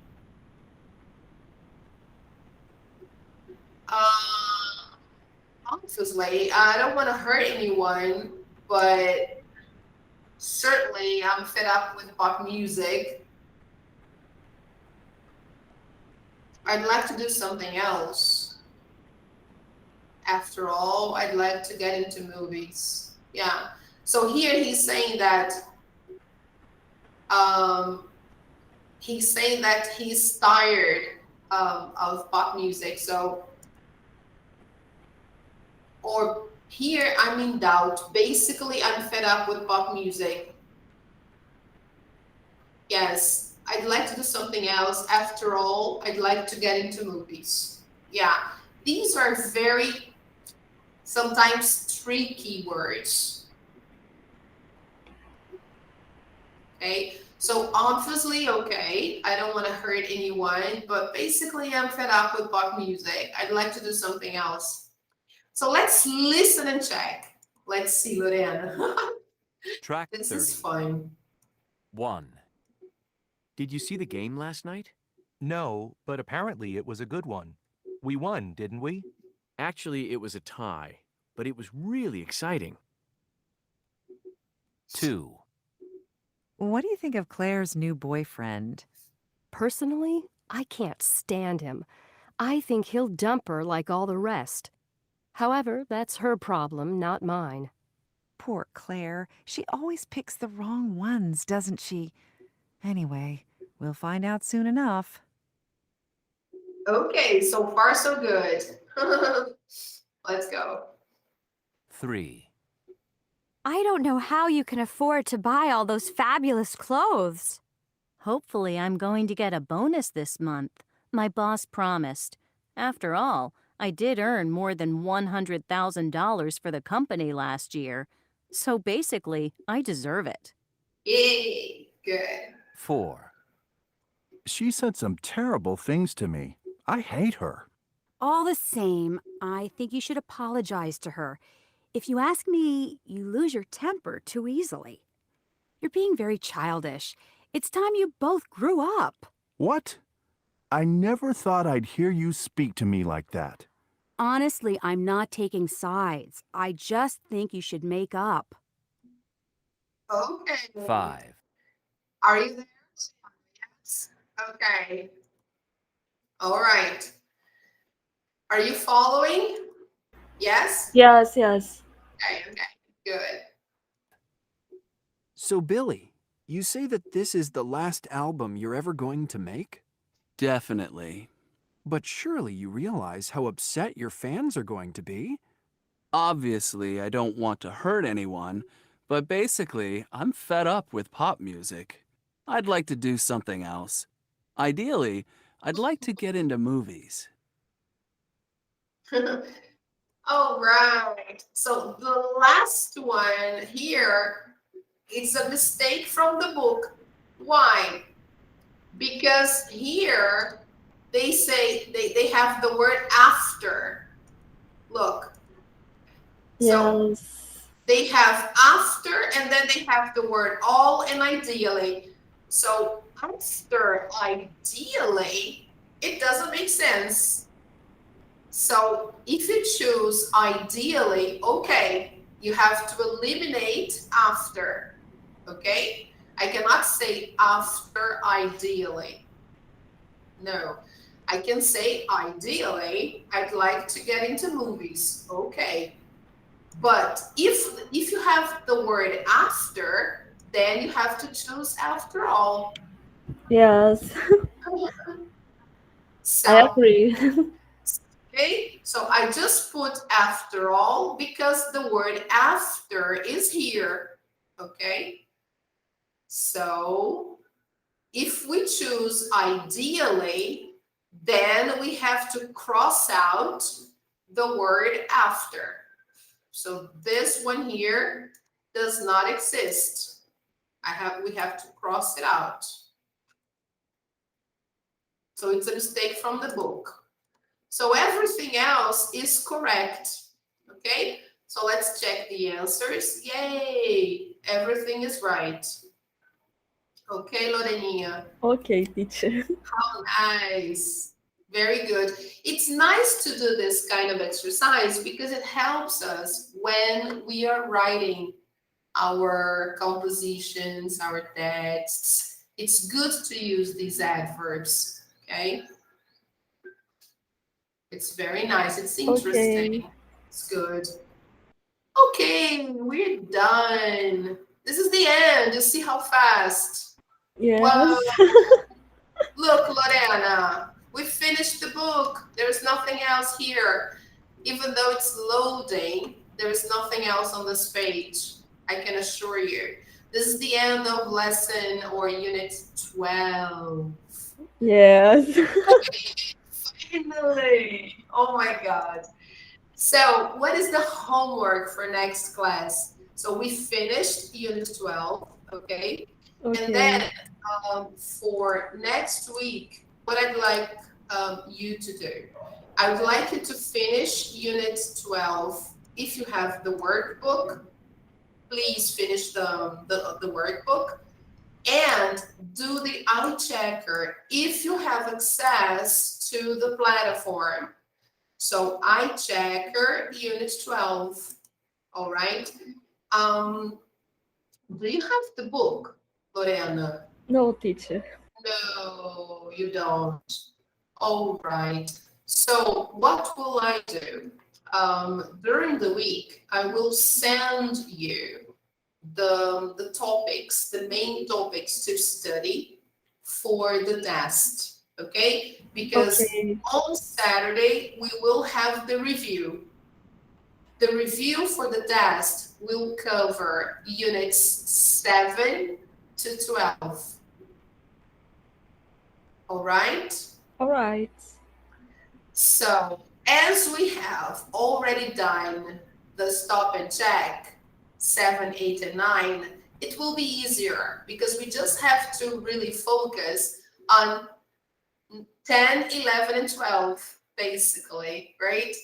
Obviously, I don't want to hurt anyone, but certainly I'm fed up with pop music. I'd like to do something else. After all, I'd like to get into movies. Yeah. So here he's saying that he's tired of pop music. So, or here I'm in doubt. Basically, I'm fed up with pop music. Yes, I'd like to do something else. After all, I'd like to get into movies. Yeah, these are very sometimes tricky words. Okay, so obviously, okay, I don't want to hurt anyone, but basically, I'm fed up with pop music. I'd like to do something else. So let's listen and check. Let's see, Lorena. Track This 30. is fun. 1. Did you see the game last night? No, but apparently it was a good one. We won, didn't we? Actually, it was a tie, but it was really exciting. 2. What do you think of Claire's new boyfriend? Personally, I can't stand him. I think he'll dump her like all the rest. However, that's her problem, not mine. Poor Claire. She always picks the wrong ones, doesn't she? Anyway, we'll find out soon enough. Okay, so far so good. Let's go. 3. I don't know how you can afford to buy all those fabulous clothes. Hopefully, I'm going to get a bonus this month. My boss promised. After all, I did earn more than $100,000 for the company last year. So basically, I deserve it. Yay, good. 4. She said some terrible things to me. I hate her. All the same, I think you should apologize to her. If you ask me, you lose your temper too easily. You're being very childish. It's time you both grew up. What? I never thought I'd hear you speak to me like that. Honestly, I'm not taking sides. I just think you should make up. Okay. 5. Are you there? Yes. Okay. All right. Are you following? Yes? Yes, yes. Okay, good. So, Billy, you say that this is the last album you're ever going to make? Definitely. But surely you realize how upset your fans are going to be? Obviously, I don't want to hurt anyone, but basically, I'm fed up with pop music. I'd like to do something else. Ideally, I'd like to get into movies. All right. So the last one here is a mistake from the book. Why? Because here they say they have the word after. Look. So Yes. they have after and then they have the word all and ideally. So after ideally, it doesn't make sense. So if you choose ideally, okay, you have to eliminate after, okay? I cannot say after ideally. No, I can say ideally, I'd like to get into movies, okay. But if you have the word after, then you have to choose after all. Yes. So, I agree. okay, so I just put after all because the word after is here, okay? So if we choose ideally, Then we have to cross out the word after. So this one here does not exist. We have to cross it out. So it's a mistake from the book. So everything else is correct. Okay? So let's check the answers. Yay! Everything is right. Okay, Loreninha. Okay, teacher. How nice. Very good. It's nice to do this kind of exercise because it helps us when we are writing our compositions, our texts. It's good to use these adverbs, okay? It's very nice. It's interesting. Okay. It's good. Okay, we're done. This is the end. You see how fast? Yes. Wow. Look, Lorena, we finished the book. There's nothing else here. Even though it's loading, there's nothing else on this page. I can assure you. This is the end of lesson or unit 12. Yes. Finally. Oh my God. So what is the homework for next class? So we finished unit 12, okay? And then for next week, what I'd like you to do, I would like you to finish unit 12. If you have the workbook, please finish the workbook and do the iChecker if you have access to the platform. So iChecker unit 12, all right? Do you have the book, Lorena? No, teacher. No, you don't. All right. So what will I do? During the week, I will send you the topics, the main topics to study for the test, okay? Because on Saturday, we will have the review. The review for the test will cover units 7 to 12. All right? All right. So, as we have already done the stop and check, 7, 8, and 9, it will be easier because we just have to really focus on 10, 11, and 12, basically, right?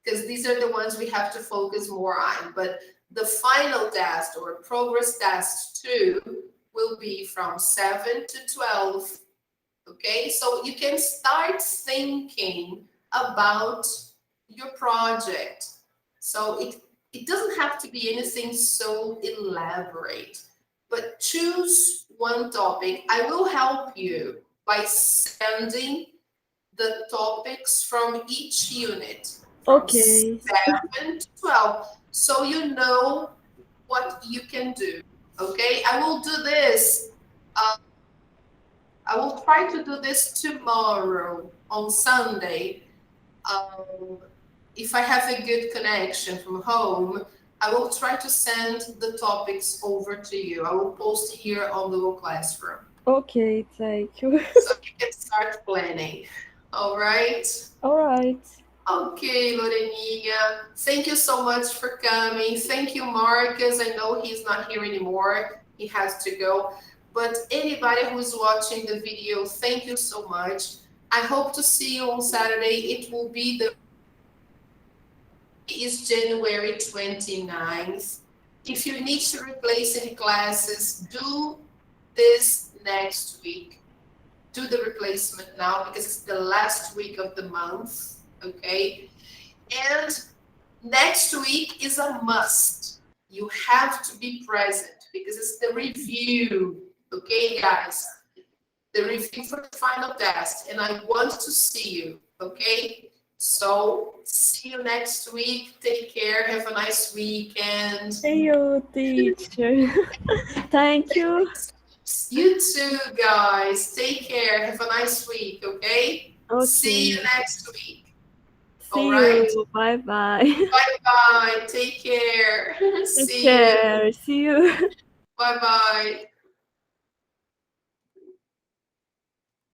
Because these are the ones we have to focus more on. But the final test or progress test 2 will be from 7 to 12. Okay, so you can start thinking about your project. So it doesn't have to be anything so elaborate, but choose one topic. I will help you by sending the topics from each unit. From 7 to 12, so you know what you can do. Okay, I will do this. I will try to do this tomorrow on Sunday. If I have a good connection from home, I will try to send the topics over to you. I will post here on Google Classroom. Okay, thank you. So you can start planning. All right? All right. Okay, Loreninha. Thank you so much for coming. Thank you, Marcus. I know he's not here anymore. He has to go. But anybody who's watching the video, thank you so much. I hope to see you on Saturday. It will be is January 29th. If you need to replace any classes, do this next week. Do the replacement now because it's the last week of the month, okay? And next week is a must. You have to be present because it's the review, okay, guys? The review for the final test, and I want to see you, okay? So, see you next week. Take care. Have a nice weekend. See you, teacher. Thank you. You too, guys. Take care. Have a nice week, okay? Okay. See you next week. See you. Bye-bye. Bye-bye. Take care. Take care. See you. Bye-bye.